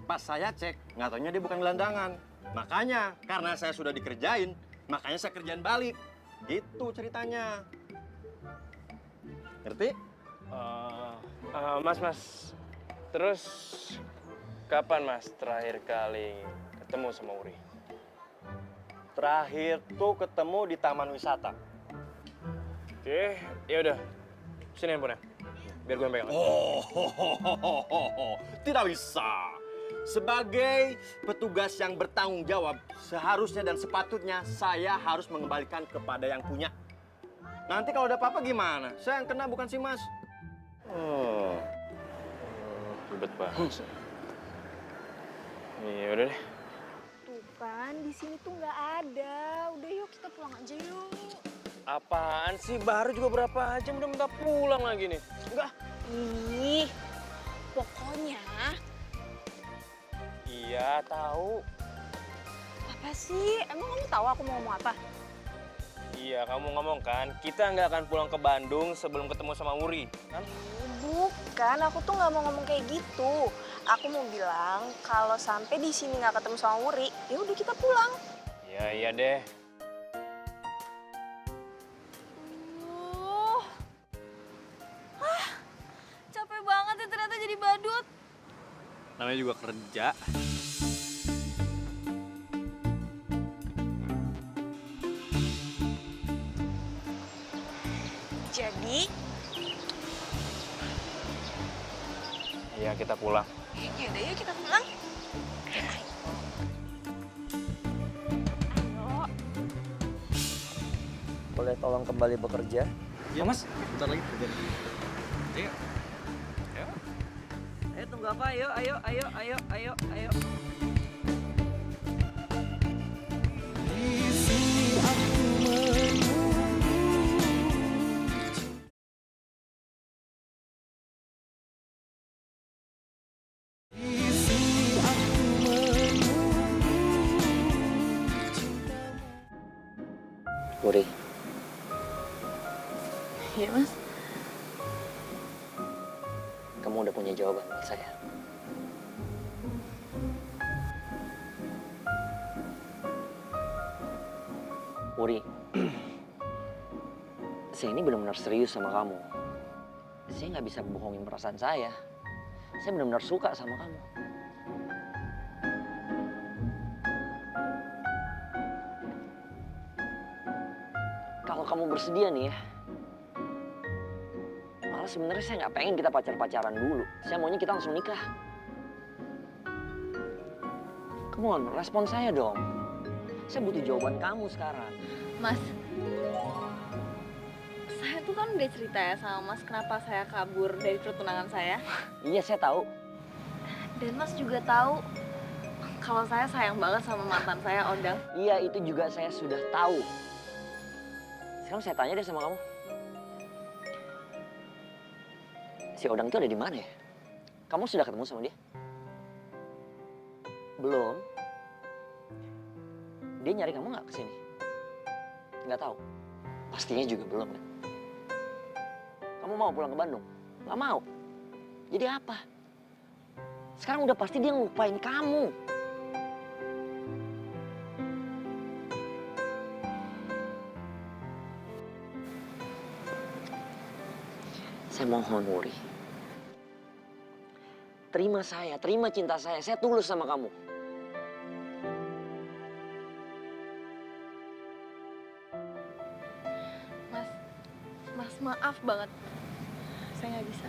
Pas saya cek, nggak taunya dia bukan gelandangan. Makanya, karena saya sudah dikerjain, makanya saya kerjain balik. Gitu ceritanya. Ngerti? Mas. Terus kapan Mas terakhir kali ketemu sama Wuri? Terakhir tuh ketemu di taman wisata. Oke, ya udah. Sini handphonenya. Biar gue yang pegang. Tidak bisa. Sebagai petugas yang bertanggung jawab, seharusnya dan sepatutnya saya harus mengembalikan kepada yang punya. Nanti kalau ada apa-apa gimana? Saya yang kena bukan si Mas. Ribet banget. Iya udah deh. Tuh kan, di sini tuh nggak ada. Udah yuk kita pulang aja yuk. Apaan sih? Baru juga berapa jam udah minta pulang lagi nih. Enggak. Ih, pokoknya Iya, tahu. apa sih? Emang kamu tahu aku mau ngomong apa? Iya, kamu ngomong kan, kita nggak akan pulang ke Bandung sebelum ketemu sama Wuri, kan? Bukan, aku tuh nggak mau ngomong kayak gitu. Aku mau bilang kalau sampai di sini nggak ketemu sama Wuri, ya udah kita pulang. Iya deh. Capek banget ya ternyata jadi badut. Namanya juga kerja. Jadi, Iya, kita pulang. ya udah yuk kita pulang. Boleh tolong kembali bekerja? Iya Mas, bentar lagi kerja. Ayo. Ayo tunggu apa? Ayo. Wuri, Iya Mas. kamu udah punya jawaban buat saya. Wuri, saya ini benar-benar serius sama kamu. Saya nggak bisa bohongin perasaan saya. Saya benar-benar suka sama kamu. Kalau Kalau kamu bersedia nih ya, malah sebenarnya saya nggak pengen kita pacaran dulu. Saya maunya kita langsung nikah. Come on, respon saya dong. Saya butuh jawaban kamu sekarang. Mas, saya tuh kan udah cerita ya sama Mas kenapa saya kabur dari pertunangan saya. Iya, saya tahu. Dan Mas juga tahu kalau saya sayang banget sama mantan saya, Odang. Iya, itu juga saya sudah tahu. Sekarang saya tanya deh sama kamu. Si Odang itu ada di mana ya? Kamu sudah ketemu sama dia? Belum. Dia nyari kamu nggak kesini? Nggak tahu. Pastinya juga belum kan? Kamu mau pulang ke Bandung? Nggak mau. Jadi apa? Sekarang udah pasti dia ngelupain kamu. Saya mohon, Wuri. Terima saya, terima cinta saya. Saya tulus sama kamu. Mas maaf banget. Saya nggak bisa.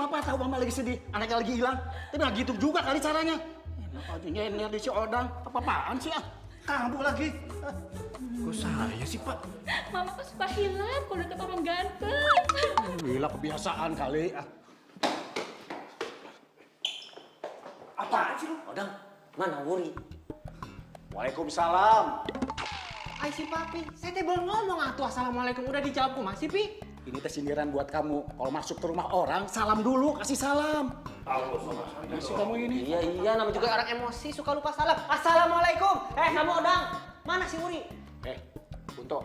Papa tahu mama lagi sedih, anaknya lagi hilang. Tapi nggak gitu juga kali caranya. Enak aja nyender di si Odang. Apa-apaan sih ah? Kambuh lagi. Kok saya sih, Pak? Mama tuh suka hilang kalau deket orang ganteng. Gila kebiasaan kali. Ah. Apaan sih lu? Odang, mana Wuri? Waalaikumsalam. Ay si Papi, saya teh belum ngomong atuh assalamualaikum udah dijawab kumaha sih Pi? Ini teh sindiran buat kamu. Kalau masuk ke rumah orang, salam dulu, kasih salam. Apa sih kamu ini? Iya, namanya juga orang emosi suka lupa salam. Assalamualaikum. Kamu Odang, mana si Wuri? Kunto,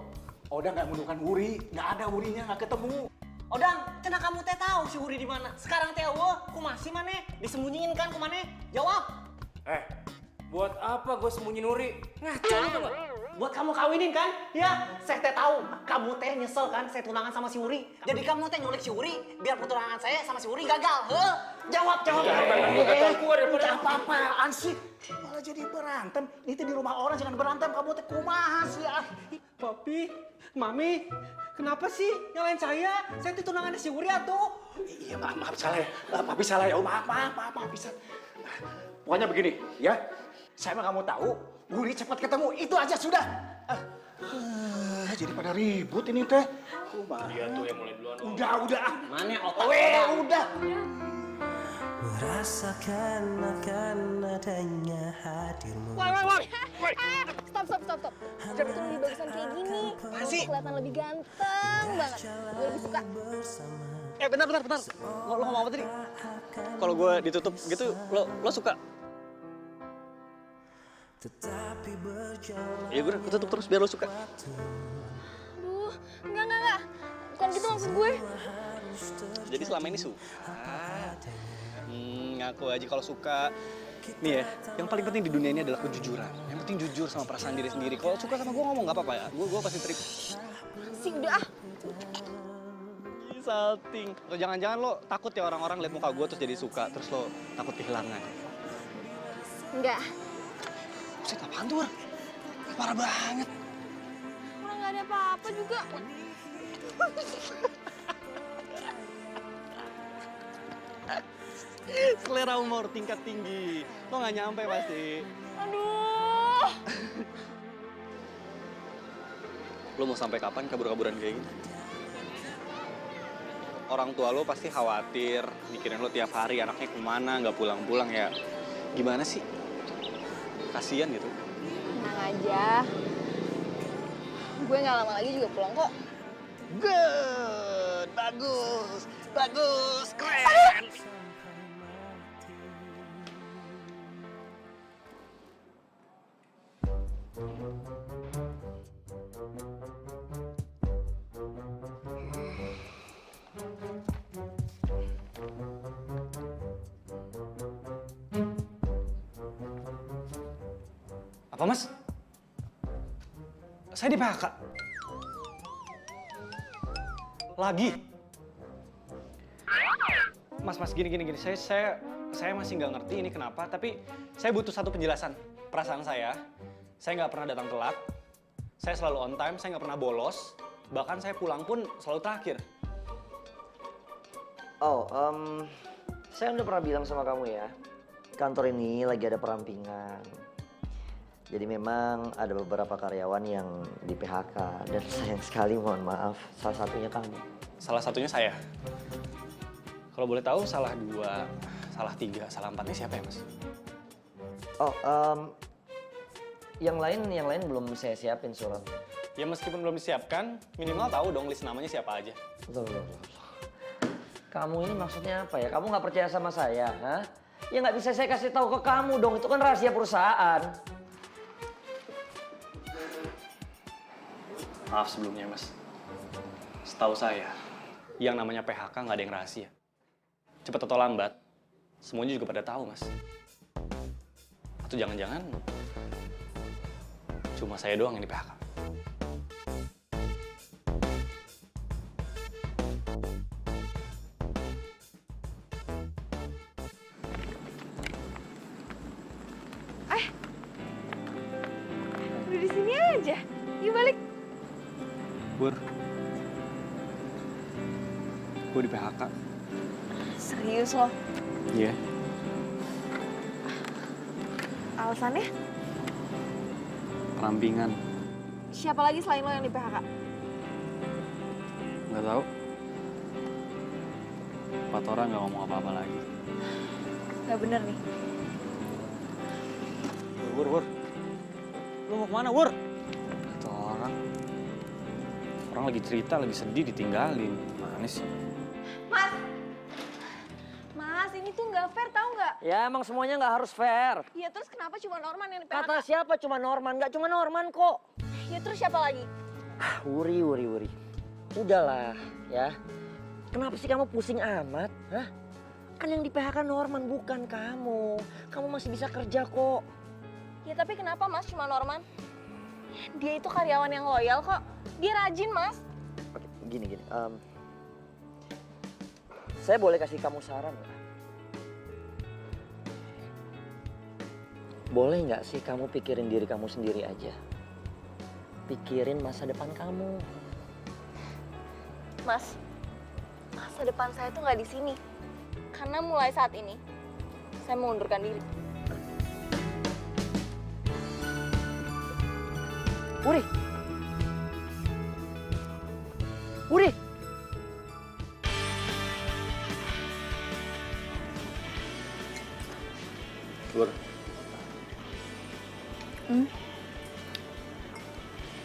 Odang nggak menemukan Wuri, nggak ada Wurinya, nggak ketemu. Odang, cenah kamu teh tahu si Wuri di mana? Sekarang teh kumaha sih maneh? Disembunyiin kan kumaneh? Jawab. Buat apa gue sembunyiin Wuri? Ngaco gitu loh. Buat kamu kawinin kan? Ya, saya teh tahu. Kamu teh nyesel kan saya tunangan sama si Wuri. Jadi kamu teh nyulik si Wuri biar pertunangan saya sama si Wuri gagal. Jawab. Udah apa-apaan sih? Malah jadi berantem. Ini teh di rumah orang jangan berantem. Kamu teh kumaha sih ah? Papi, Mami, kenapa sih nyalain saya? Saya tuh tunangannya si Wuri atuh. Iya maaf salah ya. Papi salah ya. Maaf bisa. Pokoknya begini ya. Saya mah kamu tahu, Wuri cepat ketemu, itu aja sudah. Jadi pada ribut ini teh. Dia tuh yang mulai duluan. Udah. Mana otak udah. Merasakan akan adanya hadirmu. Woi. Stop. Udah tuh lebih bagusan kayak gini. Kamu kelihatan lebih ganteng banget. Gue lebih suka. Bentar. Lo ngomong apa tadi? Kalau gue ditutup gitu, lo suka? Ya gue tutup terus biar lo suka. Aduh, enggak. Bukan gitu maksud gue. Jadi selama ini suka. Ngaku aja kalau suka. Nih ya, yang paling penting di dunia ini adalah kejujuran. Yang penting jujur sama perasaan diri sendiri. Kalau suka sama gue ngomong nggak apa-apa ya. Gue pasti terima. Sih udah. Salting. Atau jangan-jangan lo takut ya orang-orang lihat muka gue terus jadi suka. Terus lo takut kehilangan. Enggak. Buset, apaan tuh, War? Parah banget. Orang nggak ada apa-apa juga. Selera humor tingkat tinggi. Lo nggak nyampe pasti. Aduh. Lo mau sampai kapan kabur-kaburan kayak gini? Orang tua lo pasti khawatir, mikirin lo tiap hari anaknya kemana, nggak pulang-pulang ya. Gimana sih? Kasian gitu. Tenang aja. Gue nggak lama lagi juga pulang kok. Good, bagus, keren. Apa mas? Saya di PHK. Lagi? Mas, gini. Saya masih nggak ngerti ini kenapa, tapi saya butuh satu penjelasan. Perasaan saya nggak pernah datang telat, saya selalu on time, saya nggak pernah bolos, bahkan saya pulang pun selalu terakhir. Oh, saya udah pernah bilang sama kamu ya, kantor ini lagi ada perampingan. Jadi memang ada beberapa karyawan yang di PHK dan sayang sekali mohon maaf, salah satunya kamu. Salah satunya saya. Kalau boleh tahu salah 2, salah 3, salah 4 ini siapa ya mas? Oh, yang lain belum saya siapin surat. Ya meskipun belum disiapkan, minimal tahu dong list namanya siapa aja. Loh. Kamu ini maksudnya apa ya? Kamu nggak percaya sama saya, ha? Ya nggak bisa saya kasih tahu ke kamu dong, itu kan rahasia perusahaan. Maaf sebelumnya mas. Setahu saya, yang namanya PHK nggak ada yang rahasia. Cepat atau lambat, semuanya juga pada tahu mas. Atau jangan-jangan cuma saya doang yang di PHK. Udah di sini aja. Yuk balik. Bur, gue di PHK. Serius loh? Iya. Alasannya? Perampingan. Siapa lagi selain lo yang di PHK? Nggak tahu. 4 orang nggak ngomong apa-apa lagi. Gak bener nih. Wur. Lu mau kemana, Wur? Itu orang. Orang lagi cerita, lagi sedih, ditinggalin. Mana sih? Mas, ini tuh nggak fair tau nggak? Ya emang semuanya nggak harus fair. Ya terus kenapa cuma Norman yang di PHK? Kata siapa cuma Norman? Nggak cuma Norman kok. Ya terus siapa lagi? Wuri. Udahlah ya. Kenapa sih kamu pusing amat? Hah? Kan yang di PHK Norman bukan kamu. Kamu masih bisa kerja kok. Ya tapi kenapa mas cuma Norman? Dia itu karyawan yang loyal kok. Dia rajin mas. Oke, gini. Saya boleh kasih kamu saran nggak? Boleh nggak sih kamu pikirin diri kamu sendiri aja? Pikirin masa depan kamu. Mas, masa depan saya tuh nggak di sini. Karena mulai saat ini, saya mengundurkan diri. Wuri! Wur.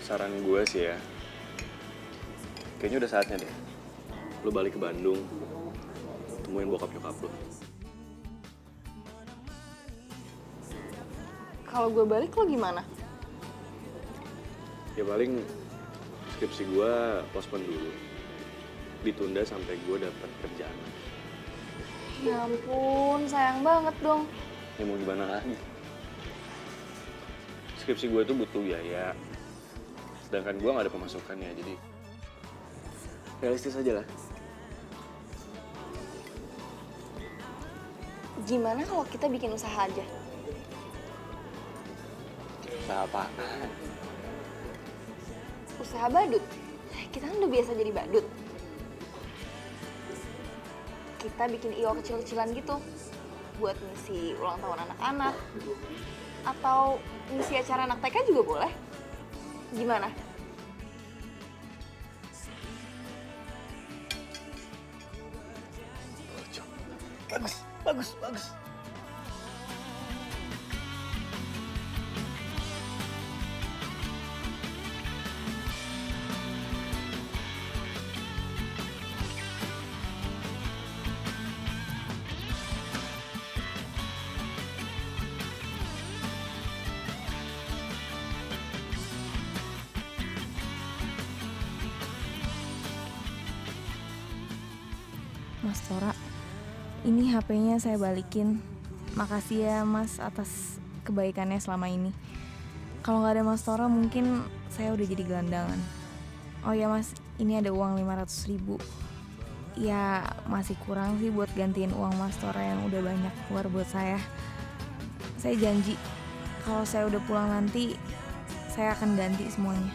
Saran gue sih ya, kayaknya udah saatnya deh. Lu balik ke Bandung, temuin bokap nyokap lu. Kalau gue balik lo gimana? Ya paling skripsi gue postpone dulu. Ditunda sampai gue dapet kerjaan. Ya ampun, sayang banget dong. Ya mau gimana lagi? Skripsi gue tuh butuh biaya. Sedangkan gue gak ada pemasukannya, jadi realistis aja lah. Gimana kalau kita bikin usaha aja? Usaha apaan? Usaha badut. Kita kan udah biasa jadi badut. Kita bikin IO kecil-kecilan gitu. Buat ngisi ulang tahun anak-anak. Atau ngisi acara anak TK juga boleh. Gimana? Bagus. Mas Tora, ini HP-nya saya balikin. Makasih ya Mas atas kebaikannya selama ini. Kalau nggak ada Mas Tora mungkin saya udah jadi gelandangan. Oh ya Mas, ini ada uang 500.000. Ya masih kurang sih buat gantiin uang Mas Tora yang udah banyak keluar buat saya. Saya janji kalau saya udah pulang nanti saya akan ganti semuanya.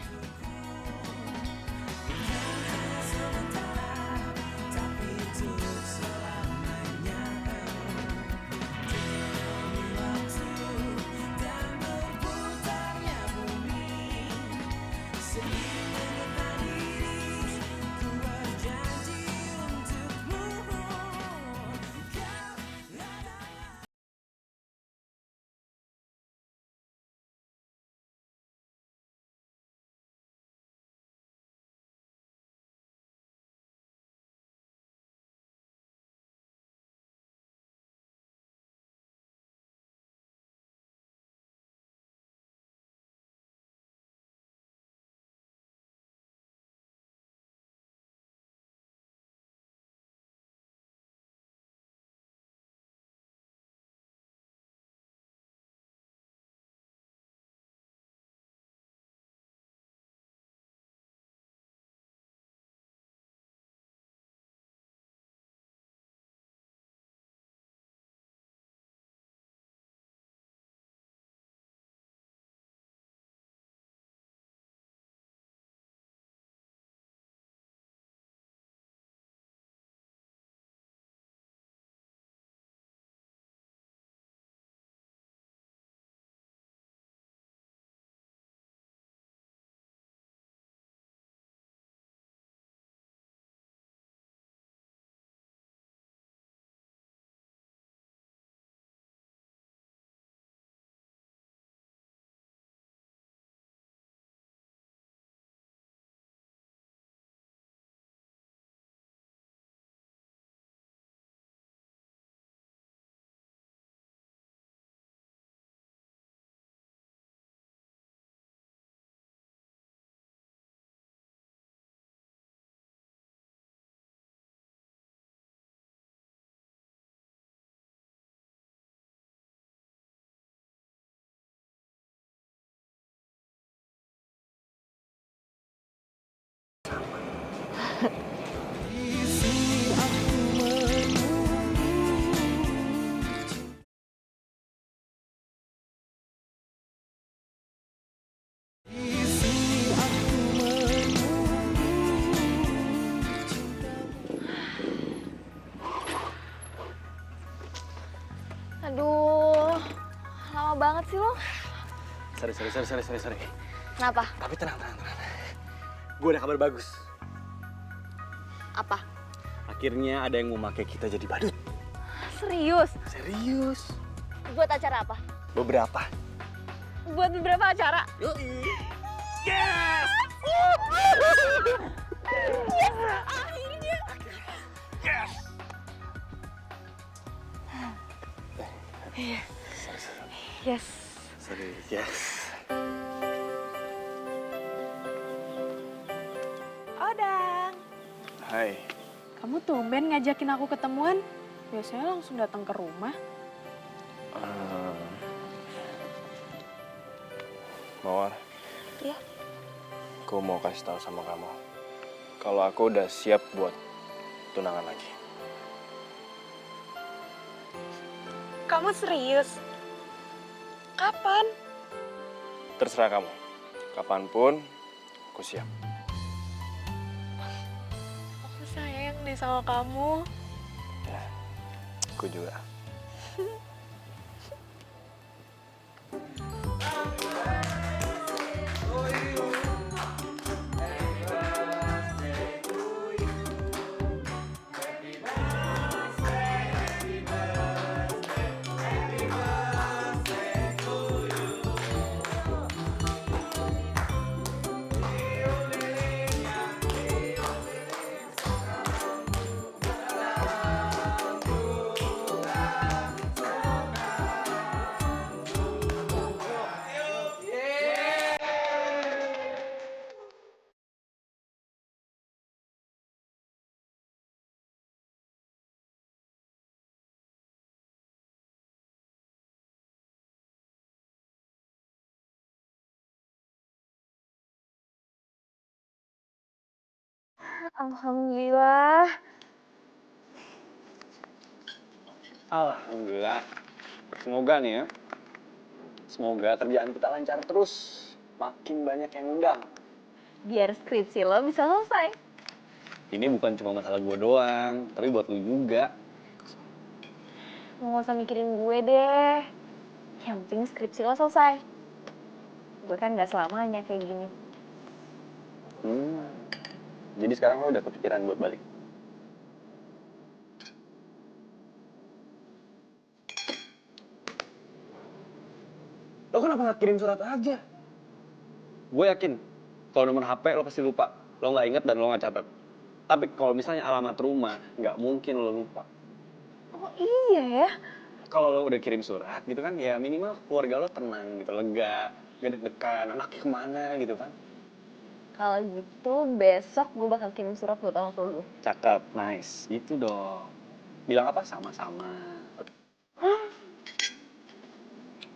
Aduh, lama banget sih lo. Sorry. Kenapa? Tapi tenang. Gue ada kabar bagus. Apa? Akhirnya ada yang mau pakai kita jadi badut. Serius? Serius. Buat acara apa? Beberapa. Buat beberapa acara? Yoi. Yes! Yes! Akhirnya! Yes! Yes. Sorry, yes. Odang, Hai. kamu tumben ngajakin aku ketemuan. Biasanya langsung datang ke rumah. Mawar. Iya. Aku mau kasih tahu sama kamu. Kalau aku udah siap buat tunangan lagi. Kamu serius? Kapan? Terserah kamu. Kapanpun, aku siap. Aku sayang deh sama kamu. Aku juga. Alhamdulillah. Alhamdulillah. Semoga nih ya. Semoga kerjaan kita lancar terus. Makin banyak yang undang. Biar skripsi lo bisa selesai. Ini bukan cuma masalah gue doang, tapi buat lu juga. Lo gak usah mikirin gue deh. Yang penting skripsi lo selesai. Gue kan gak selamanya kayak gini. Jadi sekarang lo udah kepikiran buat balik? Lo kenapa nggak kirim surat aja? Gue yakin, kalau nomor HP lo pasti lupa. Lo nggak inget dan lo nggak catat. Tapi kalau misalnya alamat rumah, nggak mungkin lo lupa. Oh iya ya? Kalau lo udah kirim surat gitu kan, ya minimal keluarga lo tenang gitu, lega, gak deg-degan, anaknya kemana gitu kan. Kalau gitu besok gue bakal kirim surat buat orang tua lu. Cakep, nice. Gitu dong. Bilang apa? Sama-sama.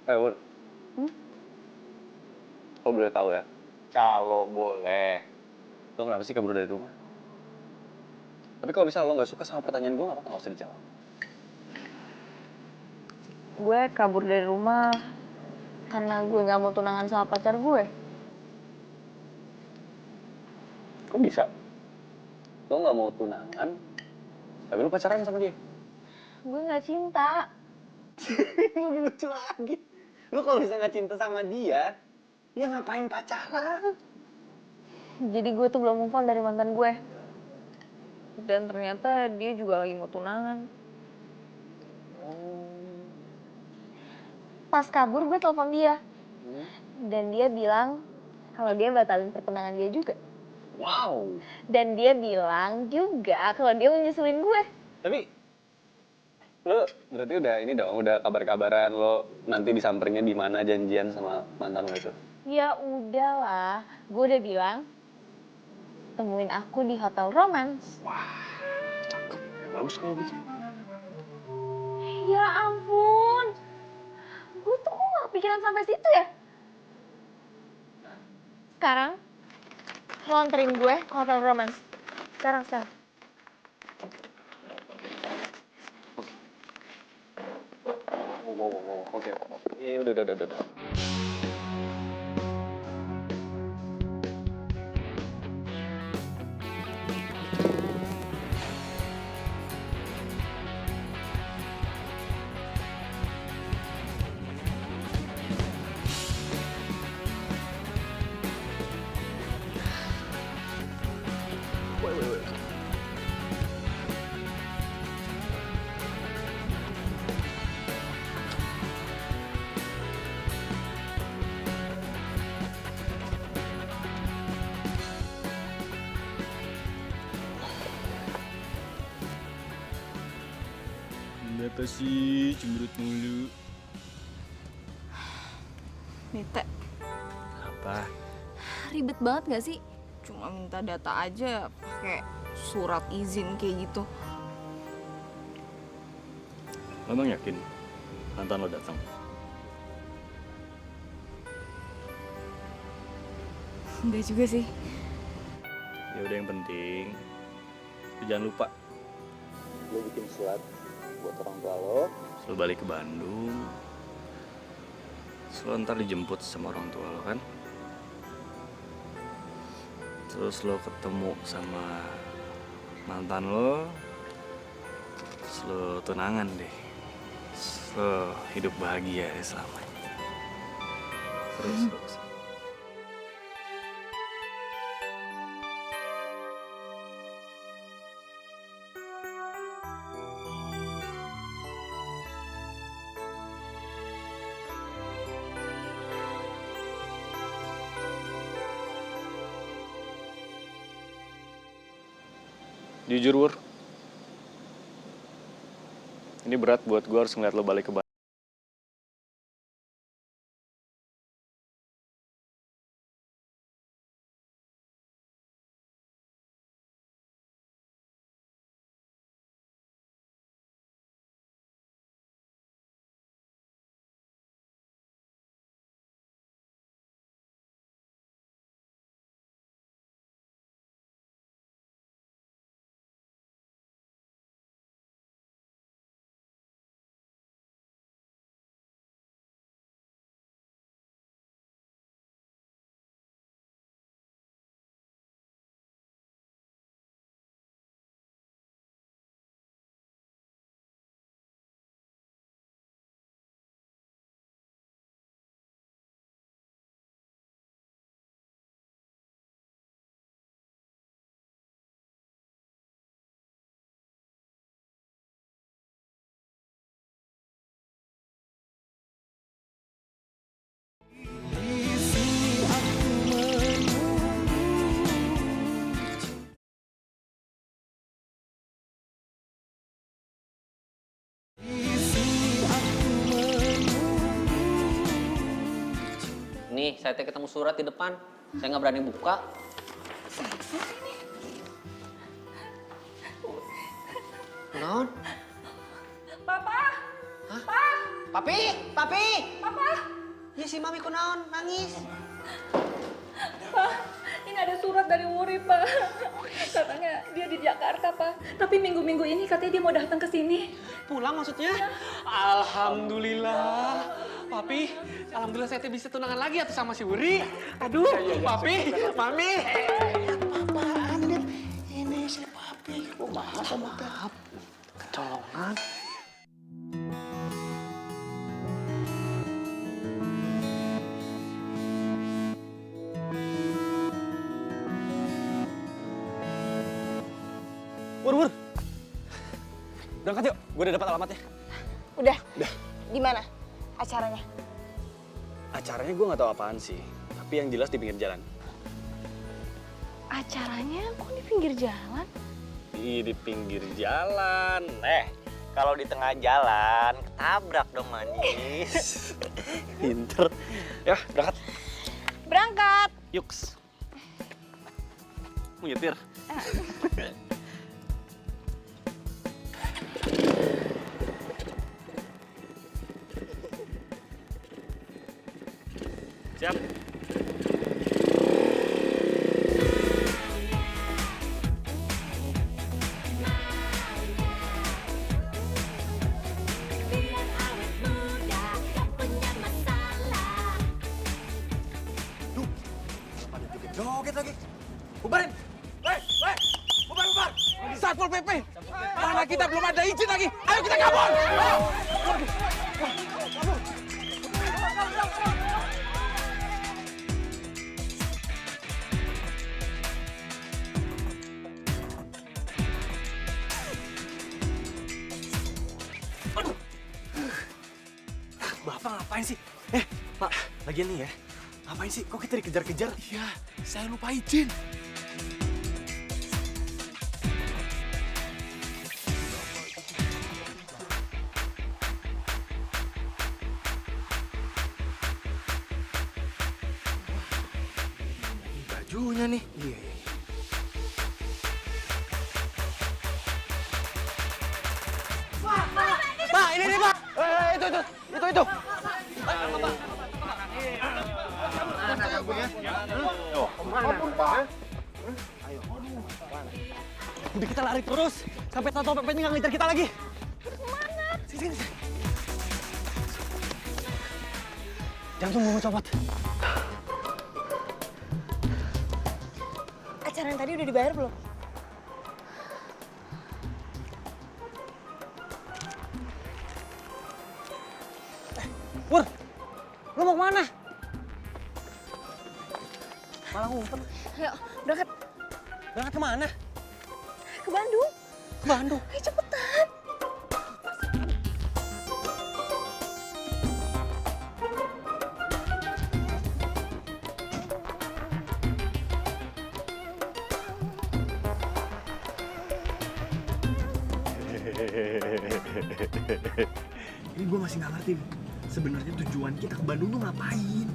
Wur. Lo boleh tahu ya? Kalau boleh. Lo kenapa sih kabur dari rumah? Tapi kalau misalnya lo nggak suka sama pertanyaan gue, nggak usah dijawab. Gue kabur dari rumah karena gue gak mau tunangan sama pacar gue. Kok bisa? Lo nggak mau tunangan, tapi lo pacaran sama dia? Gue gak cinta. Lebih lucu lagi. Lo kalau bisa nggak cinta sama dia, ya ngapain pacaran? Jadi gue tuh belum move on dari mantan gue. Dan ternyata dia juga lagi mau tunangan. Pas kabur gue telepon dia. Dan dia bilang kalau dia batalin pertunangan dia juga. Wow. Dan dia bilang juga kalau dia mau nyusulin gue. Tapi lo berarti udah ini dong, udah kabar-kabaran lo nanti disampernya di mana janjian sama mantan lo itu? Ya udahlah, gue udah bilang temuin aku di Hotel Romance. Wah, cakep. Bagus kalau gitu. Ya ampun, gue tuh kok gak kepikiran sampai situ ya? Sekarang, lo anterin gue ke Hotel Romance. Sekarang. Oke. Iya, udah. Kenapa sih cemberut mulu? Nita, Apa? ribet banget gak sih? Cuma minta data aja pakai surat izin kayak gitu. Lo emang yakin mantan lo datang? Enggak juga sih. Ya udah, yang penting lo jangan lupa. Lo bikin surat buat orang tua lo. Lo balik ke Bandung. Terus lo ntar dijemput sama orang tua lo kan. Terus lo ketemu sama mantan lo. Terus lo tunangan deh. Terus lo hidup bahagia deh selamanya. Terus. Jujur, Wur. Ini berat buat gue harus ngeliat lo balik ke Bandung. Ini saya teh ketemu surat di depan. Saya nggak berani buka. Non? Papa! Hah? Pa! Papi! Papi! Papa! Ya si Mami kunaon nangis. Pak, ini ada surat dari Wuri, Pak. Katanya dia di Jakarta, Pak. Tapi minggu-minggu ini katanya dia mau datang ke sini. Pulang maksudnya? Alhamdulillah. Papi, alhamdulillah saya teh bisa tunangan lagi atuh sama si Wuri. Aduh, Papi, Mami. Apaan, Dit? Ini si Papi. Kumaha sama teh? Kecolongan. Wur. Berangkat yuk, gue udah dapat alamatnya. Udah? Di mana acaranya? Acaranya gue nggak tahu apaan sih, tapi yang jelas di pinggir jalan. Acaranya kok di pinggir jalan? Di pinggir jalan. Kalau di tengah jalan, ketabrak dong manis. Pinter. Ya, berangkat. Berangkat! Yuks. Mau nyetir? Siap. Joget lagi. Bubarin. Bubar. Satpol PP. Mana kita belum ada izin lagi. Ayo kita kabur. Bapak ngapain sih? Pak, lagian nih ya. Ngapain sih? Kok kita dikejar-kejar? Iya, saya lupa izin. Bajunya nih. Iya. Pak, ini nih, Pak. Itu. Udah kita lari terus sampai Satpol PP-nya nggak ngejar kita lagi. Kemana? Sini. Jangan tunggu copot. Acara yang tadi udah dibayar belum? Wur, lo mau kemana? Malah ngumpet. Ayo, berangkat. Berangkat kemana? Ke Bandung. Ke Bandung? Ayo cepetan. Ini gue masih nggak ngerti. Sebenarnya tujuan kita ke Bandung tuh ngapain?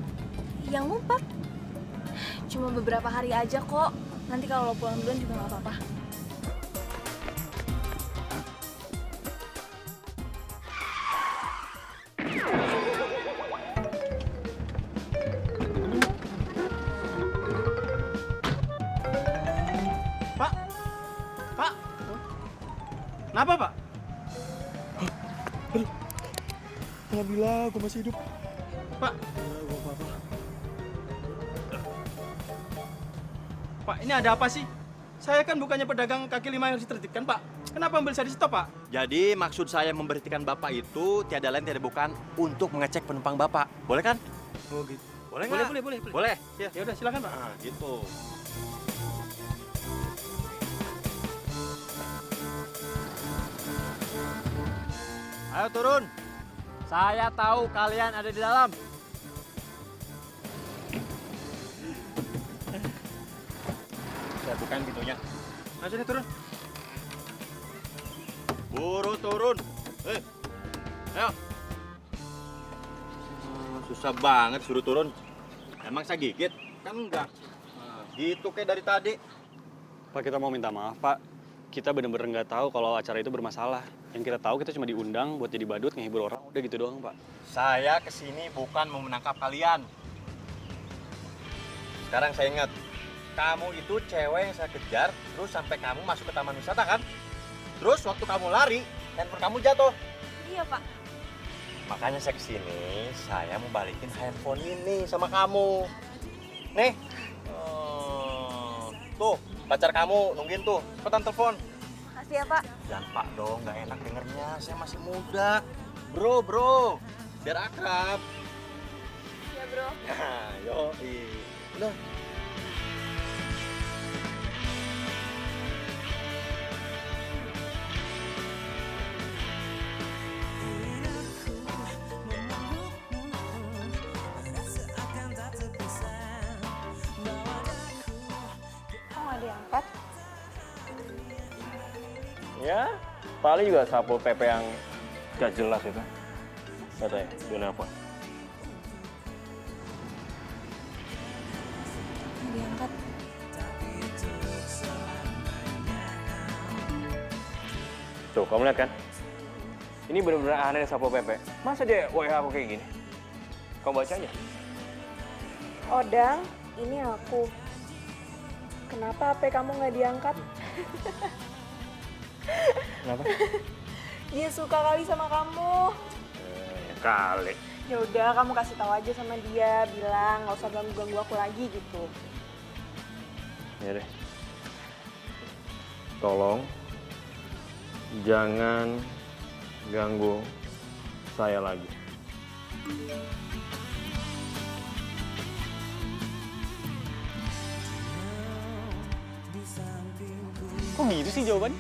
Yang ngumpet. Cuma beberapa hari aja kok. Nanti kalau lo pulang duluan juga nggak apa-apa. Pak. Kenapa, Pak? Alhamdulillah, gue masih hidup. Pak. Pak, ini ada apa sih? Saya kan bukannya pedagang kaki lima yang harus ditertibkan, Pak. Kenapa ambil saya di stop, Pak? Jadi maksud saya memberhentikan Bapak itu tiada lain tiada bukan untuk mengecek penumpang Bapak. Boleh kan? Oh gitu. Boleh nggak? Boleh. Boleh. Ya udah silakan, Pak. Nah, gitu. Ayo turun. Saya tahu kalian ada di dalam. Saya bukain pintunya. Ayo sini turun. Buru turun. Ayo. Susah banget suruh turun. Emang saya gigit? Kan enggak. Nah, gitu kayak dari tadi. Pak, kita mau minta maaf, Pak. Kita bener-bener nggak tahu kalau acara itu bermasalah. Yang kita tahu kita cuma diundang buat jadi badut, ngehibur orang. Udah gitu doang, Pak. Saya kesini bukan mau menangkap kalian. Sekarang saya ingat, kamu itu cewek yang saya kejar, terus sampai kamu masuk ke taman wisata kan? Terus waktu kamu lari, handphone kamu jatuh. Iya, Pak. Makanya saya kesini, saya mau balikin handphone ini sama kamu. Nih, tuh pacar kamu nungguin tuh, cepetan telepon. Makasih ya, Pak. Jangan Pak dong, nggak enak dengernya, saya masih muda. Bro, biar akrab. Ya, Bro. Nah, yoi. Udah. Kok nggak diangkat? Ya, paling juga sapu PP yang gak jelas itu. Katanya, dia nelfon. Nggak diangkat. Tuh, kamu lihat kan? Ini bener-bener aneh sapu PP. Masa dia WA aku kayak gini? Kamu baca aja. Odang, ini aku. Kenapa HP kamu nggak diangkat? Kenapa? Dia suka kali sama kamu. Ya kali. Ya udah, kamu kasih tahu aja sama dia, bilang nggak usah ganggu aku lagi gitu. Ya deh. Tolong jangan ganggu saya lagi. Kok gitu sih jawabannya?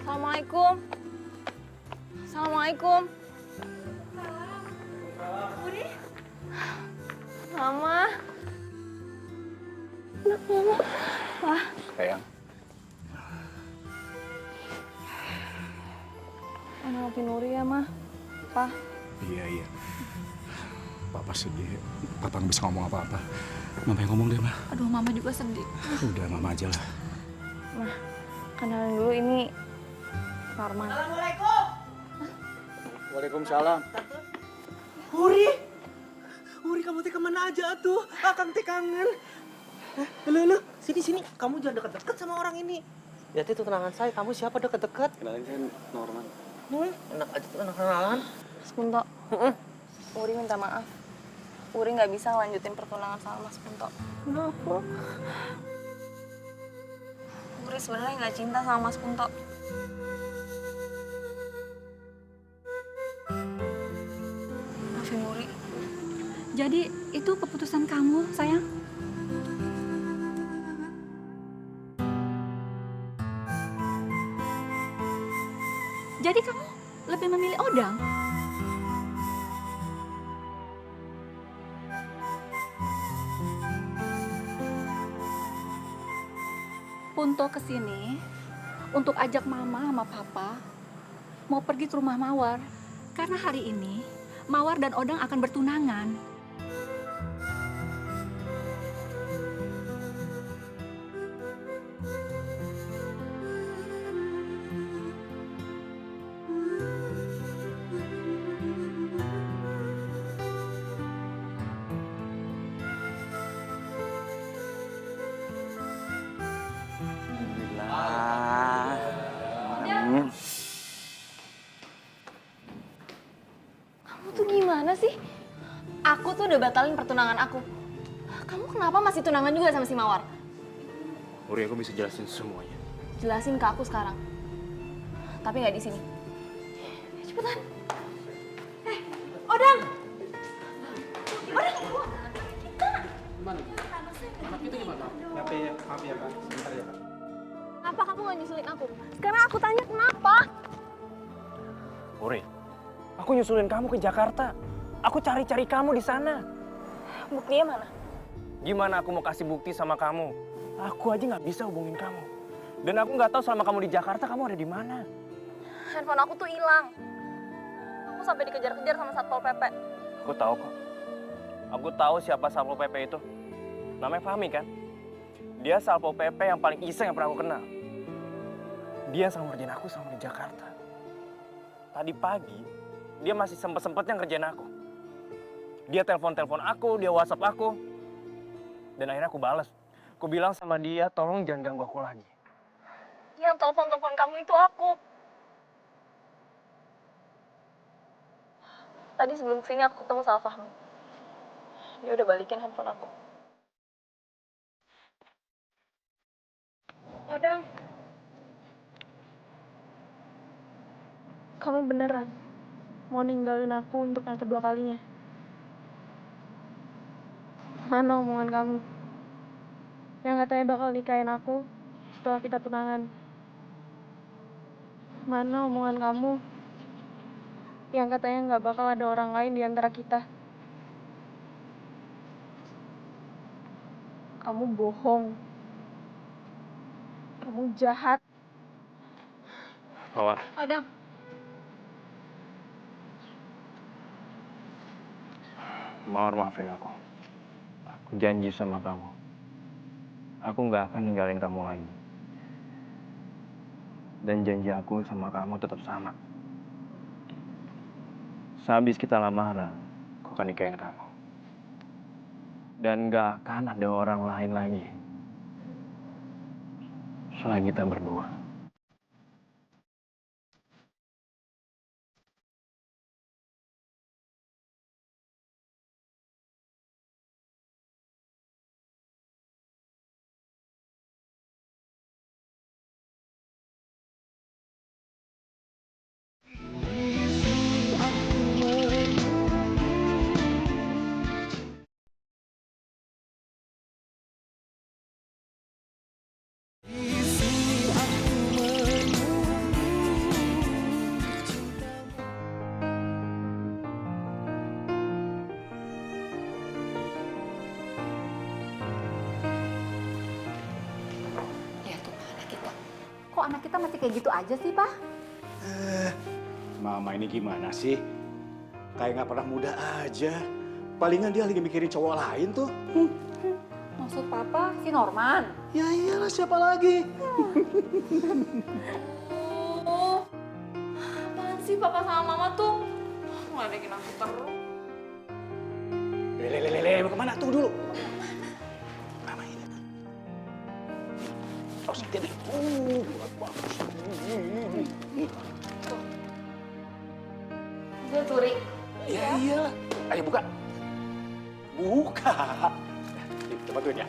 Assalamualaikum. Assalamualaikum. Budi. Mama. Anak Mama. Wah. Sayang. Maafin Nuri ya, Ma. Pa. Iya. Papa sedih. Papa nggak bisa ngomong apa-apa. Mama yang ngomong deh, Ma. Aduh, Mama juga sedih. Udah, Mama aja lah. Ma, kenalin dulu ini Norman. Assalamualaikum. Waalaikumsalam. Uri kamu teh kemana aja tuh? Akang teh kangen. Lu, sini. Kamu jangan deket-deket sama orang ini. Lihat itu tunangan saya, kamu siapa deket-deket? Kenalin saya Norman. Enak aja tuh kenalan. Mas Punto. Uri minta maaf. Uri nggak bisa lanjutin pertunangan sama Mas Punto. Kenapa? Uri sebenarnya nggak cinta sama Mas Punto. Maafin Uri. Jadi itu keputusan kamu, sayang? Jadi kamu lebih memilih Odang? Punto kesini untuk ajak Mama sama Papa mau pergi ke rumah Mawar. Karena hari ini Mawar dan Odang akan bertunangan. Kamu tuh gimana sih? Aku tuh udah batalin pertunangan aku. Kamu kenapa masih tunangan juga sama si Mawar? Uri, aku bisa jelasin semuanya. Jelasin ke aku sekarang. Tapi nggak di sini. Cepetan. Odang! Odang! Maaf ya, Pak. Sebentar ya, Pak. Kenapa kamu nggak nyusulin aku? Sekarang aku tanya kenapa? Uri, aku nyusulin kamu ke Jakarta. Aku cari-cari kamu di sana. Buktinya mana? Gimana aku mau kasih bukti sama kamu? Aku aja nggak bisa hubungin kamu. Dan aku nggak tahu selama kamu di Jakarta kamu ada di mana. Handphone aku tuh hilang. Aku sampai dikejar-kejar sama Satpol PP. Aku tahu kok. Aku tahu siapa Satpol PP itu. Namanya Fahmi kan? Dia Satpol PP yang paling iseng yang pernah aku kenal. Dia yang selalu ngerjain aku sama di Jakarta. Tadi pagi, dia masih sempet-sempetnya ngerjain aku. Dia telepon-telepon aku, dia WhatsApp aku. Dan akhirnya aku balas. Aku bilang sama dia, tolong jangan ganggu aku lagi. Yang telepon-telepon kamu itu aku. Tadi sebelum sini aku ketemu sama Fahmi. Dia udah balikin handphone aku. Odang, kamu beneran mau ninggalin aku untuk yang kedua kalinya? Mana omongan kamu yang katanya bakal nikahin aku setelah kita tunangan? Mana omongan kamu yang katanya nggak bakal ada orang lain di antara kita? Kamu bohong. Kamu jahat. Mawar, Adam. Mawar maafin aku. Aku janji sama kamu. Aku nggak akan ninggalin kamu lagi. Dan janji aku sama kamu tetap sama. Sehabis kita lamaran, aku akan nikahin kamu. Dan nggak akan ada orang lain lagi selain kita berdua. Lihat tuh anak kita. Kok anak kita masih kayak gitu aja sih, Pak? Mama ini gimana sih? Kayak nggak pernah muda aja. Palingan dia lagi mikirin cowok lain tuh. Maksud Papa si Norman? Ya iyalah, siapa lagi? Oh, apaan sih Papa sama Mama tuh? Ngeledekin aku terus. Lele, mau kemana? Tunggu dulu. Mama ini. Harus hati-hati. Bagus. Gue curi. Ya iyalah. Ayo buka. Buka. Yuk, coba bantuin ya.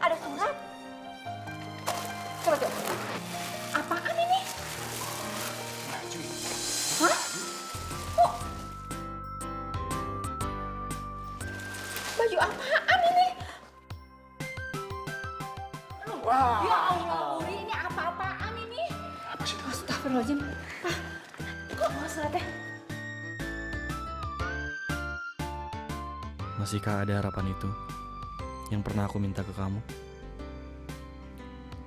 Ada surat. Coba. Apaan ini? Hah? Kok? Baju apaan ini? Wah. Ya Allah, Uri, ini apa-apaan ini? Apa sih itu? Astagfirullahaladzim. Kok suratnya? Masihkah ada harapan itu yang pernah aku minta ke kamu?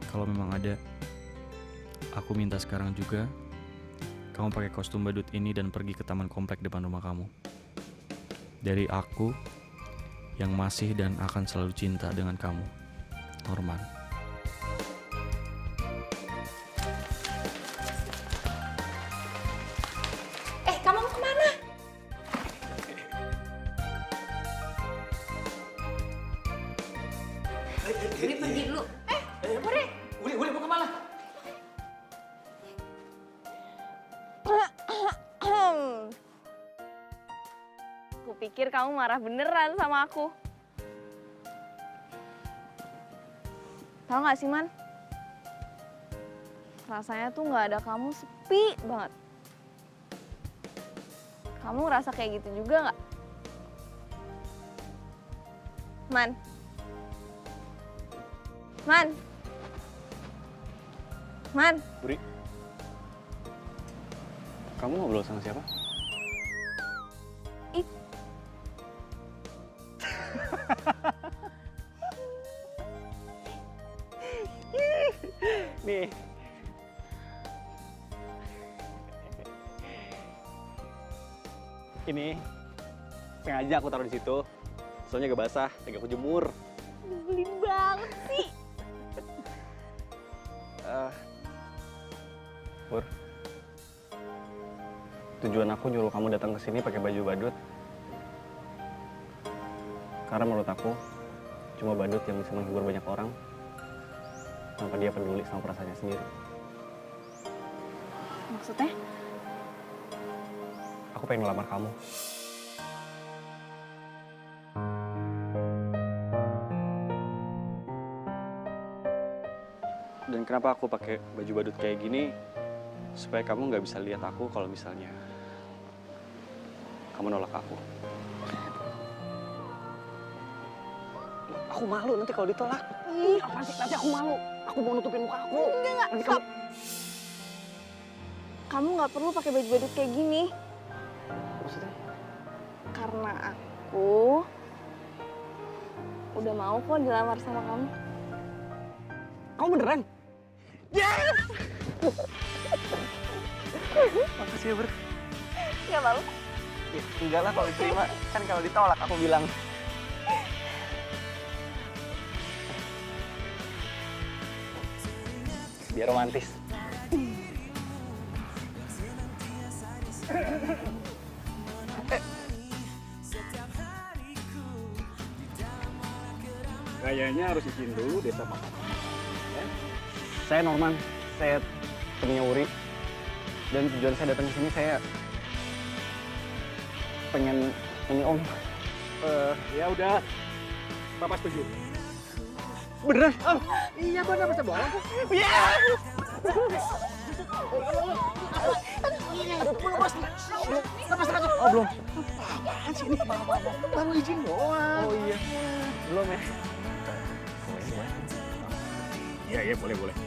Kalau memang ada, aku minta sekarang juga kamu pakai kostum badut ini dan pergi ke taman komplek depan rumah kamu. Dari aku yang masih dan akan selalu cinta dengan kamu, Norman. Kamu mau kemana? Uri pergi dulu. Uri mau kemana? Aku pikir kamu marah beneran sama aku. Tahu nggak sih, Man? Rasanya tuh nggak ada kamu sepi banget. Kamu ngerasa kayak gitu juga nggak? Man? Man? Man? Uri, kamu ngobrol sama siapa? Nih. Ini sengaja aku taruh di situ. Soalnya gak basah, lagi aku jemur. Nyebelin banget sih. Pur, tujuan aku nyuruh kamu datang ke sini pakai baju badut. Karena menurut aku, cuma badut yang bisa menghibur banyak orang tanpa dia peduli sama perasaannya sendiri. Maksudnya? Aku pengen ngelamar kamu. Dan kenapa aku pakai baju badut kayak gini? Supaya kamu nggak bisa lihat aku kalau misalnya kamu nolak aku. Aku malu nanti kalau ditolak. Ih, apaan sih? Nanti aku malu. Aku mau nutupin muka aku. Enggak, stop. Kamu nggak perlu pakai baju badut kayak gini. Maksudnya? Karena aku udah mau kok dilamar sama kamu. Kamu beneran? Yes! Makasih ya, Ber. Nggak malu? Ya, enggak lah kalau diterima. Kan kalau ditolak aku bilang. Biar romantis. Kayaknya harus izin dulu deh sama kamu. Saya Norman, saya temennya Uri. Dan tujuan saya datang ke sini saya pengen ini Om. Ya udah, Papa setuju. Beneran? Oh, iya benar masa bohong. Iya. Oh belum. Apaan sih ini? Baru izin doang. Oh iya. Belum ya. Iya, boleh.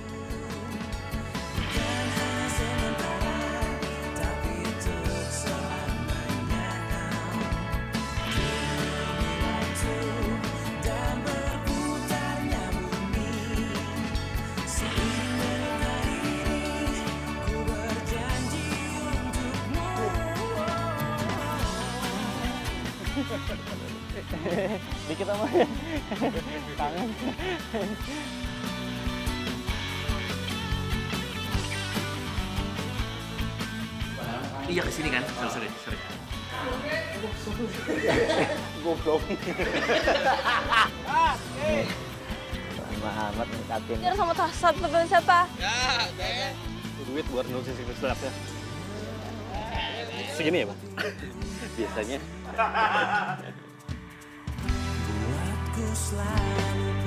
Dikit sama tangan. Iya kesini kan? Sorry. Goblok. Lama amat ngekatin. Biar sama Tasat, temen siapa? Duit buat nulis situs ya. Segini ya, Pak? Biasanya. Buatku selalu